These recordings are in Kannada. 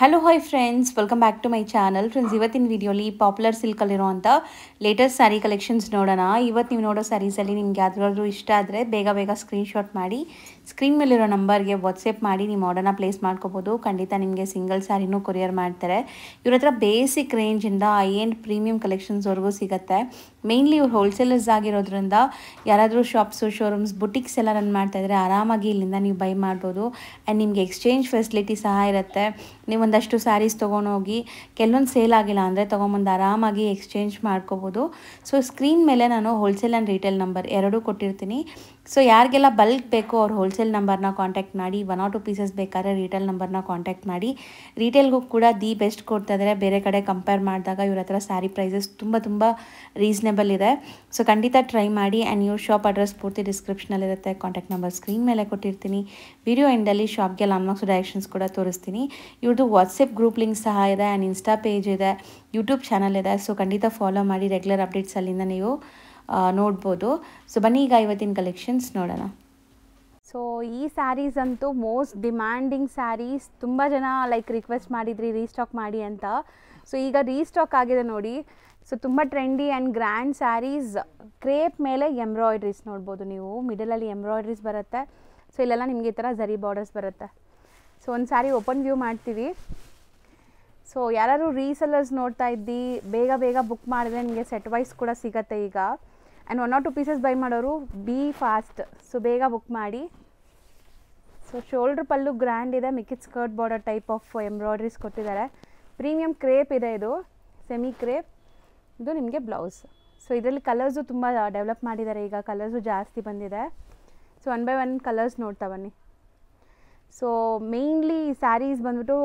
Hello hi friends, welcome back to my channel. Friends, ಇವತ್ತಿನ ವಿಡಿಯೋಲಿ ಪಾಪ್ಯುಲರ್ ಸಿಲ್ಕಲ್ಲಿರುವಂಥ ಲೇಟೆಸ್ಟ್ ಸ್ಯಾರಿ ಕಲೆಕ್ಷನ್ಸ್ ನೋಡೋಣ. ಇವತ್ತು ನೀವು ನೋಡೋ ಸ್ಯಾರೀಸಲ್ಲಿ ನಿಮ್ಗೆ ಯಾವ್ದಾದ್ರು ಇಷ್ಟ ಆದರೆ ಬೇಗ ಸ್ಕ್ರೀನ್ಶಾಟ್ ಮಾಡಿ ಸ್ಕ್ರೀನ್ ಮೇಲಿರೋ ನಂಬರ್ಗೆ ವಾಟ್ಸಪ್ ಮಾಡಿ ನಿಮ್ಮ ಆರ್ಡರ್ನ ಪ್ಲೇಸ್ ಮಾಡ್ಕೋಬೋದು. ಖಂಡಿತ ನಿಮಗೆ ಸಿಂಗಲ್ ಸ್ಯಾರಿನೂ ಕೊರಿಯರ್ ಮಾಡ್ತಾರೆ. ಇವ್ರ ಹತ್ರ ಬೇಸಿಕ್ ರೇಂಜಿಂದ ಐ ಎಂಡ್ ಪ್ರೀಮಿಯಂ ಕಲೆಕ್ಷನ್ಸ್ವರೆಗೂ ಸಿಗುತ್ತೆ. ಮೇನ್ಲಿ ಇವ್ರು ಹೋಲ್ಸೇಲರ್ಸ್ ಆಗಿರೋದ್ರಿಂದ ಯಾರಾದರೂ ಶಾಪ್ಸು, ಶೋರೂಮ್ಸ್, ಬುಟಿಕ್ಸ್ ಎಲ್ಲ ರನ್ ಮಾಡ್ತಾಯಿದ್ರೆ ಆರಾಮಾಗಿ ಇಲ್ಲಿಂದ ನೀವು ಬೈ ಮಾಡ್ಬೋದು. ಆ್ಯಂಡ್ ನಿಮಗೆ ಎಕ್ಸ್ಚೇಂಜ್ ಫೆಸಿಲಿಟಿ ಸಹ ಇರುತ್ತೆ. ನೀವು ಒಂದಷ್ಟು ಸ್ಯಾರೀಸ್ ತೊಗೊಂಡೋಗಿ ಕೆಲವೊಂದು ಸೇಲ್ ಆಗಿಲ್ಲ ಅಂದರೆ ತೊಗೊಂಬಂದು ಆರಾಮಾಗಿ ಎಕ್ಸ್ಚೇಂಜ್ ಮಾಡ್ಕೋಬೋದು. ಸೊ ಸ್ಕ್ರೀನ್ ಮೇಲೆ ನಾನು ಹೋಲ್ಸೇಲ್ ಆ್ಯಂಡ್ ರಿಟೇಲ್ ನಂಬರ್ ಎರಡೂ ಕೊಟ್ಟಿರ್ತೀನಿ. ಸೊ ಯಾರಿಗೆಲ್ಲ ಬಲ್ಕ್ ಬೇಕೋ ಅವ್ರು ಹೋಲ್ಸೇಲ್ ನಂಬರ್ನ ಕಾಂಟ್ಯಾಕ್ಟ್ ಮಾಡಿ. 1 or 2 ಪೀಸಸ್ ಬೇಕಾದ್ರೆ ರಿಟೇಲ್ ನಂಬರ್ನ ಕಾಂಟ್ಯಾಕ್ಟ್ ಮಾಡಿ. ರಿಟೇಲ್ಗೂ ಕೂಡ ದಿ ಬೆಸ್ಟ್ ಕೊಡ್ತಾ ಇದ್ದಾರೆ. ಬೇರೆ ಕಡೆ ಕಂಪೇರ್ ಮಾಡಿದಾಗ ಇವ್ರ ಹತ್ರ ಸ್ಯಾರಿ ಪ್ರೈಸಸ್ ತುಂಬ ರೀಸನೇಬಲ್ ಇದೆ. ಸೊ ಖಂಡಿತ ಟ್ರೈ ಮಾಡಿ. ಆ್ಯಂಡ್ ಇವ್ರ ಶಾಪ್ ಅಡ್ರೆಸ್ ಪೂರ್ತಿ ಡಿಸ್ಕ್ರಿಪ್ಷನಲ್ಲಿರುತ್ತೆ. ಕಾಂಟ್ಯಾಕ್ಟ್ ನಂಬರ್ ಸ್ಕ್ರೀನ್ ಮೇಲೆ ಕೊಟ್ಟಿರ್ತೀನಿ. ವಿಡಿಯೋ ಎಂಡಲ್ಲಿ ಶಾಪ್ಗೆ ಲಾನ್ಮಾರ್ಕ್ಸ್ ಡೈರೆಕ್ಷನ್ಸ್ ಕೂಡ ತೋರಿಸ್ತೀನಿ. ಇವ್ರದ್ದು ವಾಟ್ಸಪ್ ಗ್ರೂಪ್ ಲಿಂಕ್ ಸಹ ಇದೆ. ಆ್ಯಂಡ್ ಇನ್ಸ್ಟಾ ಪೇಜ್ ಇದೆ, ಯೂಟ್ಯೂಬ್ ಚಾನಲ್ ಇದೆ. ಸೊ ಖಂಡಿತ ಫಾಲೋ ಮಾಡಿ. ರೆಗ್ಯುಲರ್ ಅಪ್ಡೇಟ್ಸ್ ಅಲ್ಲಿಂದ ನೀವು ನೋಡ್ಬೋದು. ಸೊ ಬನ್ನಿ ಈಗ ಇವತ್ತಿನ ಕಲೆಕ್ಷನ್ಸ್ ನೋಡೋಣ. ಸೊ ಈ ಸ್ಯಾರೀಸ್ ಅಂತೂ ಮೋಸ್ಟ್ ಡಿಮ್ಯಾಂಡಿಂಗ್ ಸ್ಯಾರೀಸ್. ತುಂಬ ಜನ ರಿಕ್ವೆಸ್ಟ್ ಮಾಡಿದ್ರಿ ರೀಸ್ಟಾಕ್ ಮಾಡಿ ಅಂತ. ಸೊ ಈಗ ರೀಸ್ಟಾಕ್ ಆಗಿದೆ ನೋಡಿ. ಸೊ ತುಂಬ trendy and grand saris. Crepe ಮೇಲೆ ಎಂಬ್ರಾಯ್ಡ್ರೀಸ್ ನೋಡ್ಬೋದು ನೀವು. ಮಿಡಲಲ್ಲಿ ಎಂಬ್ರಾಯ್ಡ್ರೀಸ್ ಬರುತ್ತೆ. ಸೊ ಇಲ್ಲೆಲ್ಲ ನಿಮಗೆ ಈ ಥರ ಝರಿ ಬಾರ್ಡರ್ಸ್ ಬರುತ್ತೆ. ಸೊ ಒಂದು ಸ್ಯಾರಿ ಓಪನ್ ವ್ಯೂ ಮಾಡ್ತೀವಿ. ಸೊ ಯಾರು ರೀಸೆಲ್ಲರ್ಸ್ ನೋಡ್ತಾ ಇದ್ದಿ ಬೇಗ ಬುಕ್ ಮಾಡಿದ್ರೆ ನಿಮಗೆ ಸೆಟ್ ವೈಸ್ ಕೂಡ ಸಿಗುತ್ತೆ ಈಗ. ಆ್ಯಂಡ್ 1 or 2 ಪೀಸಸ್ ಬೈ ಮಾಡೋರು ಬಿ ಫಾಸ್ಟ್. ಸೊ ಬೇಗ ಬುಕ್ ಮಾಡಿ. ಸೊ ಶೋಲ್ಡ್ರ್ ಪಲ್ಲು ಗ್ರ್ಯಾಂಡ್ ಇದೆ. ಮಿಕ್ಕಿದ skirt border type of embroideries ಕೊಟ್ಟಿದ್ದಾರೆ. ಪ್ರೀಮಿಯಂ ಕ್ರೇಪ್ ಇದೆ. ಇದು ಸೆಮಿ ಕ್ರೇಪ್. ಇದು ನಿಮಗೆ ಬ್ಲೌಸ್. ಸೊ ಇದರಲ್ಲಿ ಕಲರ್ಸು ತುಂಬ ಡೆವಲಪ್ ಮಾಡಿದ್ದಾರೆ. ಈಗ ಕಲರ್ಸು ಜಾಸ್ತಿ ಬಂದಿದೆ. ಸೊ 1 by 1 ಕಲರ್ಸ್ ನೋಡ್ತಾ ಬನ್ನಿ. ಸೊ ಮೇಯ್ನ್ಲಿ ಸ್ಯಾರೀಸ್ ಬಂದ್ಬಿಟ್ಟು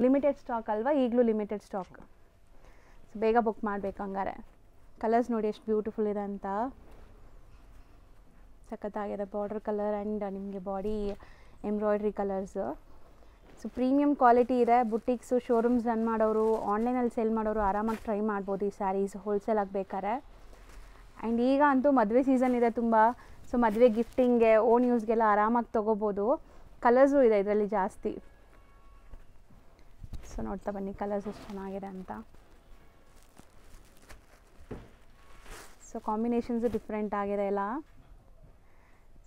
ಲಿಮಿಟೆಡ್ ಸ್ಟಾಕ್ ಅಲ್ವಾ, ಈಗಲೂ ಲಿಮಿಟೆಡ್ ಸ್ಟಾಕ್. ಸೊ ಬೇಗ ಬುಕ್ ಮಾಡಬೇಕು ಹಂಗಾರೆ. ಕಲರ್ಸ್ ನೋಡಿ ಎಷ್ಟು ಬ್ಯೂಟಿಫುಲ್ ಇದೆ ಅಂತ. ಸಖತ್ತಾಗಿದೆ ಬಾರ್ಡರ್ ಕಲರ್ ಆ್ಯಂಡ್ ನಿಮಗೆ body embroidery colours. So premium quality ಇದೆ. ಬುಟಿಕ್ಸು, ಶೋರೂಮ್ಸ್ ರನ್ ಮಾಡೋರು, ಆನ್ಲೈನಲ್ಲಿ ಸೇಲ್ ಮಾಡೋರು ಆರಾಮಾಗಿ ಟ್ರೈ ಮಾಡ್ಬೋದು ಈ ಸ್ಯಾರೀಸ್ ಹೋಲ್ಸೇಲ್ ಆಗಬೇಕಾರೆ. ಆ್ಯಂಡ್ ಈಗ ಅಂತೂ ಮದುವೆ ಸೀಸನ್ ಇದೆ ತುಂಬ. ಸೊ ಮದುವೆ ಗಿಫ್ಟಿಂಗ್ಗೆ, ಓನ್ ಯೂಸ್ಗೆಲ್ಲ ಆರಾಮಾಗಿ ತೊಗೋಬೋದು. ಕಲರ್ಸು ಇದೆ ಇದರಲ್ಲಿ ಜಾಸ್ತಿ. ಸೊ ನೋಡ್ತಾ ಬನ್ನಿ ಕಲರ್ಸ್ ಎಷ್ಟು ಚೆನ್ನಾಗಿದೆ ಅಂತ. ಸೊ ಕಾಂಬಿನೇಷನ್ಸು ಡಿಫ್ರೆಂಟ್ ಆಗಿದೆ ಎಲ್ಲ.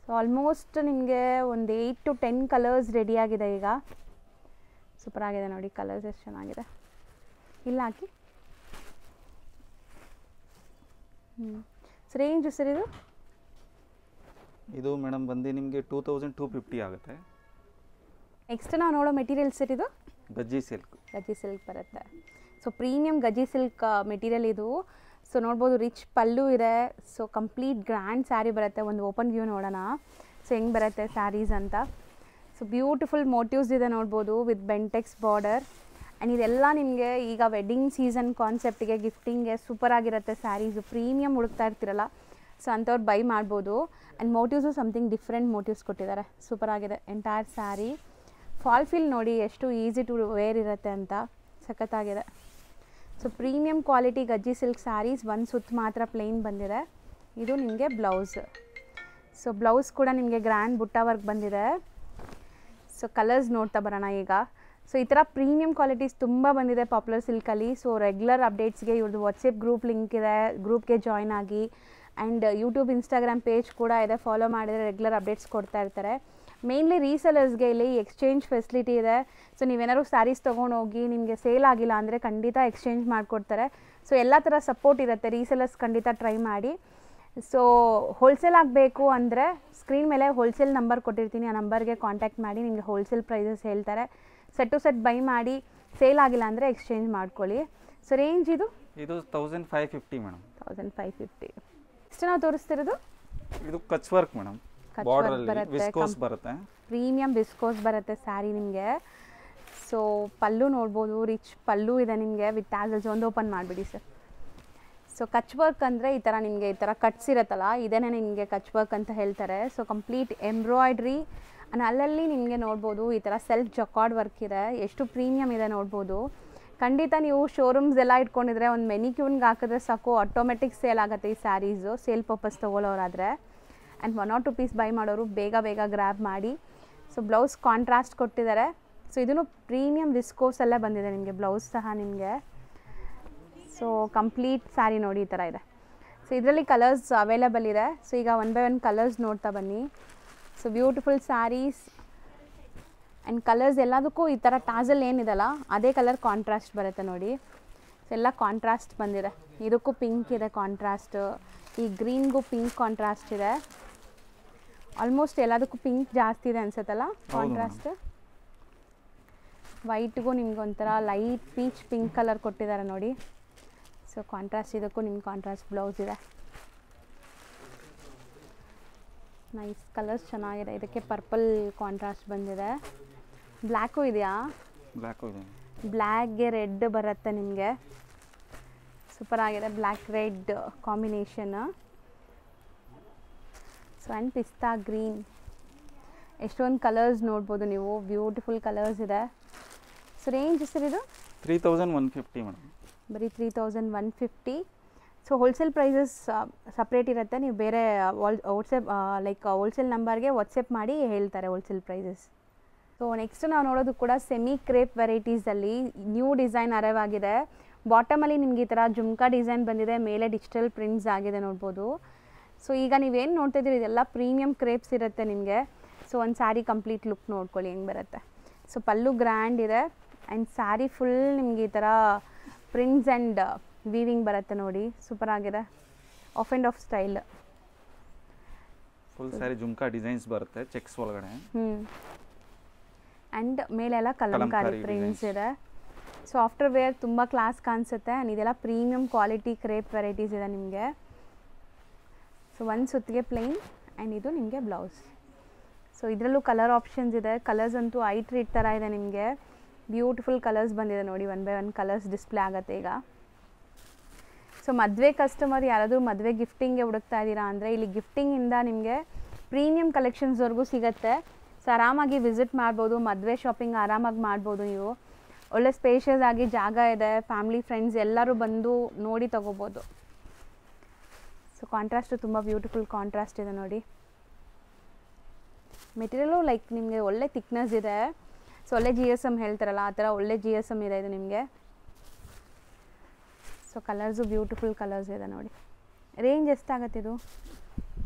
ಸೊ ಆಲ್ಮೋಸ್ಟ್ ನಿಮಗೆ ಒಂದು 8 to 10 ಕಲರ್ಸ್ ರೆಡಿಯಾಗಿದೆ ಈಗ. ಸೂಪರ್ ಆಗಿದೆ ನೋಡಿ. ಕಲರ್ಸ್ ಎಷ್ಟು ಚೆನ್ನಾಗಿದೆ. ಇಲ್ಲ ಹಾಕಿ. ಸೊ ರೇಂಜ್ ಸರ್ ಇದು ಮೇಡಮ್ ಬಂದು ನಿಮಗೆ 2250 ಆಗುತ್ತೆ. ನೆಕ್ಸ್ಟ್ ನಾವು ನೋಡೋ ಮೆಟೀರಿಯಲ್ ಸರ್ ಇದು ಗಜ್ಜಿ ಸಿಲ್ಕ್ ಬರುತ್ತೆ. ಸೊ ಪ್ರೀಮಿಯಂ ಗಜ್ಜಿ ಸಿಲ್ಕ್ ಮೆಟೀರಿಯಲ್ ಇದು. ಸೊ ನೋಡ್ಬೋದು ರಿಚ್ ಪಲ್ಲು ಇದೆ. ಸೊ ಕಂಪ್ಲೀಟ್ ಗ್ರ್ಯಾಂಡ್ ಸ್ಯಾರಿ ಬರುತ್ತೆ. ಒಂದು ಓಪನ್ ವ್ಯೂ ನೋಡೋಣ ಸೊ ಹೆಂಗೆ ಬರುತ್ತೆ ಸ್ಯಾರೀಸ್ ಅಂತ. ಸೊ ಬ್ಯೂಟಿಫುಲ್ ಮೋಟಿವ್ಸ್ ಇದೆ ನೋಡ್ಬೋದು ವಿತ್ ಬೆಂಟೆಕ್ಸ್ ಬಾರ್ಡರ್. ಆ್ಯಂಡ್ ಇದೆಲ್ಲ ನಿಮಗೆ ಈಗ ವೆಡ್ಡಿಂಗ್ ಸೀಸನ್ ಕಾನ್ಸೆಪ್ಟಿಗೆ, ಗಿಫ್ಟಿಂಗ್ಗೆ ಸೂಪರ್ ಆಗಿರುತ್ತೆ ಸ್ಯಾರೀಸು. ಪ್ರೀಮಿಯಂ ಹುಡುಕ್ತಾ ಇರ್ತಿರಲ್ಲ, ಸೊ ಅಂಥವ್ರು ಬೈ ಮಾಡ್ಬೋದು. And motifs something different motifs ಕೊಟ್ಟಿದ್ದಾರೆ. ಸೂಪರ್ ಆಗಿದೆ ಎಂಟೈರ್ ಸ್ಯಾರಿ. ಫಾಲ್ ಫೀಲ್ ನೋಡಿ ಎಷ್ಟು ಈಸಿ ಟು ವೇರ್ ಇರುತ್ತೆ ಅಂತ. ಸಖತ್ತಾಗಿದೆ. So premium quality Gajji silk saris. ಒಂದು ಸುತ್ತು ಮಾತ್ರ ಪ್ಲೇನ್ ಬಂದಿದೆ. ಇದು ನಿಮಗೆ ಬ್ಲೌಸ್. ಸೊ ಬ್ಲೌಸ್ ಕೂಡ ನಿಮಗೆ ಗ್ರ್ಯಾಂಡ್ ಬುಟ್ಟ ವರ್ಕ್ ಬಂದಿದೆ. ಸೊ ಕಲರ್ಸ್ ನೋಡ್ತಾ ಬರೋಣ ಈಗ. ಸೊ ಈ ಥರ ಪ್ರೀಮಿಯಂ ಕ್ವಾಲಿಟೀಸ್ ತುಂಬ ಬಂದಿದೆ ಪಾಪ್ಯುಲರ್ ಸಿಲ್ಕಲ್ಲಿ. ಸೊ ರೆಗ್ಯುಲರ್ ಅಪ್ಡೇಟ್ಸ್ಗೆ ಇವ್ರದ್ದು ವಾಟ್ಸಪ್ ಗ್ರೂಪ್ ಲಿಂಕ್ ಇದೆ. ಗ್ರೂಪ್ಗೆ ಜಾಯ್ನ್ ಆಗಿ. ಆ್ಯಂಡ್ ಯೂಟ್ಯೂಬ್, ಇನ್ಸ್ಟಾಗ್ರಾಮ್ ಪೇಜ್ ಕೂಡ ಇದೆ. ಫಾಲೋ ಮಾಡಿದರೆ ರೆಗ್ಯುಲರ್ ಅಪ್ಡೇಟ್ಸ್ ಕೊಡ್ತಾ ಇರ್ತಾರೆ. ಮೇನ್ಲಿ ರೀಸೆಲರ್ಸ್ಗೆ ಇಲ್ಲಿ ಎಕ್ಸ್ಚೇಂಜ್ ಫೆಸಿಲಿಟಿ ಇದೆ. ಸೊ ನೀವೇನಾದ್ರು ಸ್ಯಾರೀಸ್ ತೊಗೊಂಡೋಗಿ ನಿಮಗೆ ಸೇಲ್ ಆಗಿಲ್ಲ ಅಂದರೆ ಖಂಡಿತ ಎಕ್ಸ್ಚೇಂಜ್ ಮಾಡಿಕೊಡ್ತಾರೆ. ಸೊ ಎಲ್ಲ ಥರ ಸಪೋರ್ಟ್ ಇರುತ್ತೆ. ರೀಸೆಲರ್ಸ್ ಖಂಡಿತ ಟ್ರೈ ಮಾಡಿ. ಸೊ ಹೋಲ್ಸೇಲ್ ಆಗಬೇಕು ಅಂದರೆ ಸ್ಕ್ರೀನ್ ಮೇಲೆ ಹೋಲ್ಸೇಲ್ ನಂಬರ್ ಕೊಟ್ಟಿರ್ತೀನಿ. ಆ ನಂಬರ್ಗೆ ಕಾಂಟ್ಯಾಕ್ಟ್ ಮಾಡಿ. ನಿಮಗೆ ಹೋಲ್ಸೇಲ್ ಪ್ರೈಸಸ್ ಹೇಳ್ತಾರೆ. ಸೆಟ್ ಟು ಸೆಟ್ ಬೈ ಮಾಡಿ. ಸೇಲ್ ಆಗಿಲ್ಲ ಅಂದರೆ ಎಕ್ಸ್ಚೇಂಜ್ ಮಾಡ್ಕೊಳ್ಳಿ. ಸೊ ರೇಂಜ್ ಇದು 1550 ಮೇಡಮ್. 1550. ಇಷ್ಟು ನಾವು ತೋರಿಸ್ತಿರೋದು ಇದು ಕಚ್ ವರ್ಕ್ ಮೇಡಮ್. ಬಾರ್ಡರ್ ವಿಸ್ಕೋಸ್ ಬರುತ್ತೆ. ಪ್ರೀಮಿಯಂ ವಿಸ್ಕೋಸ್ ಬರುತ್ತೆ ಸ್ಯಾರಿ ನಿಮಗೆ. ಸೊ ಪಲ್ಲು ನೋಡ್ಬೋದು. ರಿಚ್ ಪಲ್ಲು ಇದೆ ನಿಮಗೆ ವಿತ್ ಟ್ಯಾಸಲ್ಸ್. ಒಂದು ಓಪನ್ ಮಾಡಿಬಿಡಿ ಸರ್. ಸೊ ಕಚ್ ವರ್ಕ್ ಅಂದರೆ ಈ ಥರ ನಿಮಗೆ ಈ ಥರ ಕಟ್ಸ್ ಇರುತ್ತಲ್ಲ, ಇದೇನೇ ನಿಮಗೆ ಕಚ್ ವರ್ಕ್ ಅಂತ ಹೇಳ್ತಾರೆ. So complete embroidery. ಆ್ಯಂಡ್ ಅಲ್ಲಲ್ಲಿ ನಿಮಗೆ ನೋಡ್ಬೋದು ಈ ಥರ ಸೆಲ್ಫ್ ಜಕಾರ್ಡ್ ವರ್ಕ್ ಇದೆ. ಎಷ್ಟು ಪ್ರೀಮಿಯಮ್ ಇದೆ ನೋಡ್ಬೋದು. ಖಂಡಿತ ನೀವು ಶೋರೂಮ್ಸ್ ಎಲ್ಲ ಇಟ್ಕೊಂಡಿದ್ರೆ ಒಂದು ಮೆನಿಕ್ಯೂನ್ಗೆ ಹಾಕಿದ್ರೆ ಸಾಕು, ಆಟೋಮೆಟಿಕ್ ಸೇಲ್ ಆಗುತ್ತೆ ಈ ಸ್ಯಾರೀಸು. ಸೇಲ್ ಪರ್ಪಸ್ ತೊಗೊಳ್ಳೋರಾದರೆ. ಆ್ಯಂಡ್ 1 or 2 ಪೀಸ್ ಬೈ ಮಾಡೋರು ಬೇಗ ಗ್ರ್ಯಾಬ್ ಮಾಡಿ. ಸೊ ಬ್ಲೌಸ್ ಕಾಂಟ್ರಾಸ್ಟ್ ಕೊಟ್ಟಿದ್ದಾರೆ. ಸೊ ಇದೂ ಪ್ರೀಮಿಯಮ್ ವಿಸ್ಕೋಸ್ ಎಲ್ಲ ಬಂದಿದೆ ನಿಮಗೆ, ಬ್ಲೌಸ್ ಸಹ ನಿಮಗೆ. ಸೊ ಕಂಪ್ಲೀಟ್ ಸ್ಯಾರಿ ನೋಡಿ ಈ ಥರ ಇದೆ. ಸೊ ಇದರಲ್ಲಿ ಕಲರ್ಸ್ ಅವೈಲೇಬಲ್ ಇದೆ. ಸೊ ಈಗ ಒನ್ ಬೈ ಒನ್ ಕಲರ್ಸ್ ನೋಡ್ತಾ ಬನ್ನಿ. So beautiful saris and colours ಎಲ್ಲದಕ್ಕೂ ಈ ಥರ ಟಾಸಲ್ ಏನಿದೆಲ್ಲ ಅದೇ ಕಲರ್ ಕಾಂಟ್ರಾಸ್ಟ್ ಬರುತ್ತೆ ನೋಡಿ. ಸೊ ಎಲ್ಲ ಕಾಂಟ್ರಾಸ್ಟ್ ಬಂದಿದೆ. ಇದಕ್ಕೂ ಪಿಂಕ್ ಇದೆ ಕಾಂಟ್ರಾಸ್ಟ್, ಈ ಗ್ರೀನ್ಗೂ ಪಿಂಕ್ ಕಾಂಟ್ರಾಸ್ಟ್ ಇದೆ. ಆಲ್ಮೋಸ್ಟ್ ಎಲ್ಲದಕ್ಕೂ ಪಿಂಕ್ ಜಾಸ್ತಿ ಇದೆ ಅನ್ಸುತ್ತಲ್ಲ ಕಾಂಟ್ರಾಸ್ಟ್. ವೈಟ್ಗೂ ನಿಮ್ಗೆ ಒಂಥರ ಲೈಟ್ ಪೀಚ್ ಪಿಂಕ್ ಕಲರ್ ಕೊಟ್ಟಿದ್ದಾರೆ ನೋಡಿ. ಸೊ ಕಾಂಟ್ರಾಸ್ಟ್ ಇದಕ್ಕೂ ನಿಮ್ಗೆ ಕಾಂಟ್ರಾಸ್ಟ್ ಬ್ಲೌಸ್ ಇದೆ. ನೈಸ್ ಕಲರ್ಸ್ ಚೆನ್ನಾಗಿದೆ. ಇದಕ್ಕೆ ಪರ್ಪಲ್ ಕಾಂಟ್ರಾಸ್ಟ್ ಬಂದಿದೆ. ಬ್ಲ್ಯಾಕು ಇದೆಯಾ? ಬ್ಲ್ಯಾಕ್ಗೆ ರೆಡ್ ಬರುತ್ತೆ ನಿಮಗೆ. ಸೂಪರ್ ಆಗಿದೆ black red combination. So and ಪಿಸ್ತಾ ಗ್ರೀನ್, ಎಷ್ಟೊಂದು ಕಲರ್ಸ್ ನೋಡ್ಬೋದು ನೀವು, ಬ್ಯೂಟಿಫುಲ್ ಕಲರ್ಸ್ ಇದೆ. ಸೊ ರೇಂಜ್ ಸರ್ ಇದು 3150 ಮೇಡಮ್, ಬರೀ 3150. ಸೊ ಹೋಲ್ಸೇಲ್ ಪ್ರೈಸಸ್ ಸಪ್ರೇಟ್ ಇರುತ್ತೆ. ನೀವು ಬೇರೆ ಹೋಲ್ಸೇಲ್ ನಂಬರ್ಗೆ ವಾಟ್ಸಪ್ ಮಾಡಿ ಹೇಳ್ತಾರೆ ಹೋಲ್ಸೇಲ್ ಪ್ರೈಸಸ್. ಸೊ ನೆಕ್ಸ್ಟ್ ನಾವು ನೋಡೋದು ಕೂಡ ಸೆಮಿ ಕ್ರೇಪ್ ವೆರೈಟೀಸಲ್ಲಿ ನ್ಯೂ ಡಿಸೈನ್ ಅರೈವ್ ಆಗಿದೆ. ಬಾಟಮಲ್ಲಿ ನಿಮ್ಗೆ ಈ ಥರ ಜುಮ್ಕಾ ಡಿಸೈನ್ ಬಂದಿದೆ, ಮೇಲೆ ಡಿಜಿಟಲ್ ಪ್ರಿಂಟ್ಸ್ ಆಗಿದೆ ನೋಡ್ಬೋದು. ಸೊ ಈಗ ನೀವೇನು ನೋಡ್ತಾ ಇದ್ದೀರಿ ಇದೆಲ್ಲ ಪ್ರೀಮಿಯಮ್ ಕ್ರೇಪ್ಸ್ ಇರುತ್ತೆ ನಿಮಗೆ. ಸೊ ಒಂದು ಸ್ಯಾರಿ ಕಂಪ್ಲೀಟ್ ಲುಕ್ ನೋಡ್ಕೊಳ್ಳಿ ಹೆಂಗೆ ಬರುತ್ತೆ. ಸೊ ಪಲ್ಲು ಗ್ರ್ಯಾಂಡ್ ಇದೆ ಆ್ಯಂಡ್ ಸ್ಯಾರಿ ಫುಲ್ ನಿಮಗೆ ಈ ಥರ ಪ್ರಿಂಟ್ಸ್ ಆ್ಯಂಡ್ ವೀವಿಂಗ್ ಬರುತ್ತೆ ನೋಡಿ, ಸೂಪರ್ ಆಗಿದೆ. Of and of style, full sari jhumka designs ಬರುತ್ತೆ ಚೆಕ್ಸ್ ಒಳಗಡೆ. ಆ್ಯಂಡ್ ಮೇಲೆಲ್ಲ ಕಲಂಕಾರಿ ಪ್ರಿಂಟ್ಸ್ ಇದೆ. ಸೊ ಆಫ್ಟರ್ ವೇರ್ ತುಂಬ ಕ್ಲಾಸ್ ಕಾಣಿಸುತ್ತೆ. ಆ್ಯಂಡ್ ಇದೆಲ್ಲ ಪ್ರೀಮಿಯಮ್ ಕ್ವಾಲಿಟಿ ಕ್ರೇಪ್ ವೆರೈಟೀಸ್ ಇದೆ ನಿಮಗೆ. ಸೊ ಒಂದು ಸುತ್ತಿಗೆ ಪ್ಲೈನ್ ಆ್ಯಂಡ್ ಇದು ನಿಮಗೆ ಬ್ಲೌಸ್. ಸೊ ಇದರಲ್ಲೂ ಕಲರ್ ಆಪ್ಷನ್ಸ್ ಇದೆ. ಕಲರ್ಸ್ ಅಂತೂ ಐ ಟ್ರೀಟ್ ಥರ ಇದೆ ನಿಮಗೆ. ಬ್ಯೂಟಿಫುಲ್ ಕಲರ್ಸ್ ಬಂದಿದೆ ನೋಡಿ, one by one colours display ಆಗುತ್ತೆ ಈಗ. ಸೊ ಮದುವೆ ಕಸ್ಟಮರ್ ಯಾರಾದರೂ ಮದುವೆ ಗಿಫ್ಟಿಂಗ್ಗೆ ಹುಡುಕ್ತಾ ಇದ್ದೀರಾ ಅಂದರೆ ಇಲ್ಲಿ ಗಿಫ್ಟಿಂಗಿಂದ ನಿಮಗೆ ಪ್ರೀಮಿಯಮ್ ಕಲೆಕ್ಷನ್ಸ್ವರೆಗೂ ಸಿಗುತ್ತೆ. ಸೊ ಆರಾಮಾಗಿ ವಿಸಿಟ್ ಮಾಡ್ಬೋದು, ಮದುವೆ ಶಾಪಿಂಗ್ ಆರಾಮಾಗಿ ಮಾಡ್ಬೋದು ನೀವು. ಒಳ್ಳೆ ಸ್ಪೇಷಿಯಸ್ ಆಗಿ ಜಾಗ ಇದೆ, ಫ್ಯಾಮಿಲಿ ಫ್ರೆಂಡ್ಸ್ ಎಲ್ಲರೂ ಬಂದು ನೋಡಿ ತೊಗೋಬೋದು. ಸೊ ಕಾಂಟ್ರಾಸ್ಟು ತುಂಬ ಬ್ಯೂಟಿಫುಲ್ ಕಾಂಟ್ರಾಸ್ಟ್ ಇದೆ ನೋಡಿ. ಮೆಟೀರಿಯಲು ಲೈಕ್ ನಿಮಗೆ ಒಳ್ಳೆ ಥಿಕ್ನೆಸ್ ಇದೆ. ಸೊ ಒಳ್ಳೆ GSM ಹೇಳ್ತಾರಲ್ಲ ಆ ಥರ ಒಳ್ಳೆ GSM ಇದೆ ಇದು ನಿಮಗೆ. ಸೊ ಕಲರ್ಸು ಬ್ಯೂಟಿಫುಲ್ ಕಲರ್ಸ್ ಇದೆ ನೋಡಿ. ರೇಂಜ್ ಎಷ್ಟಾಗುತ್ತೆ ಇದು?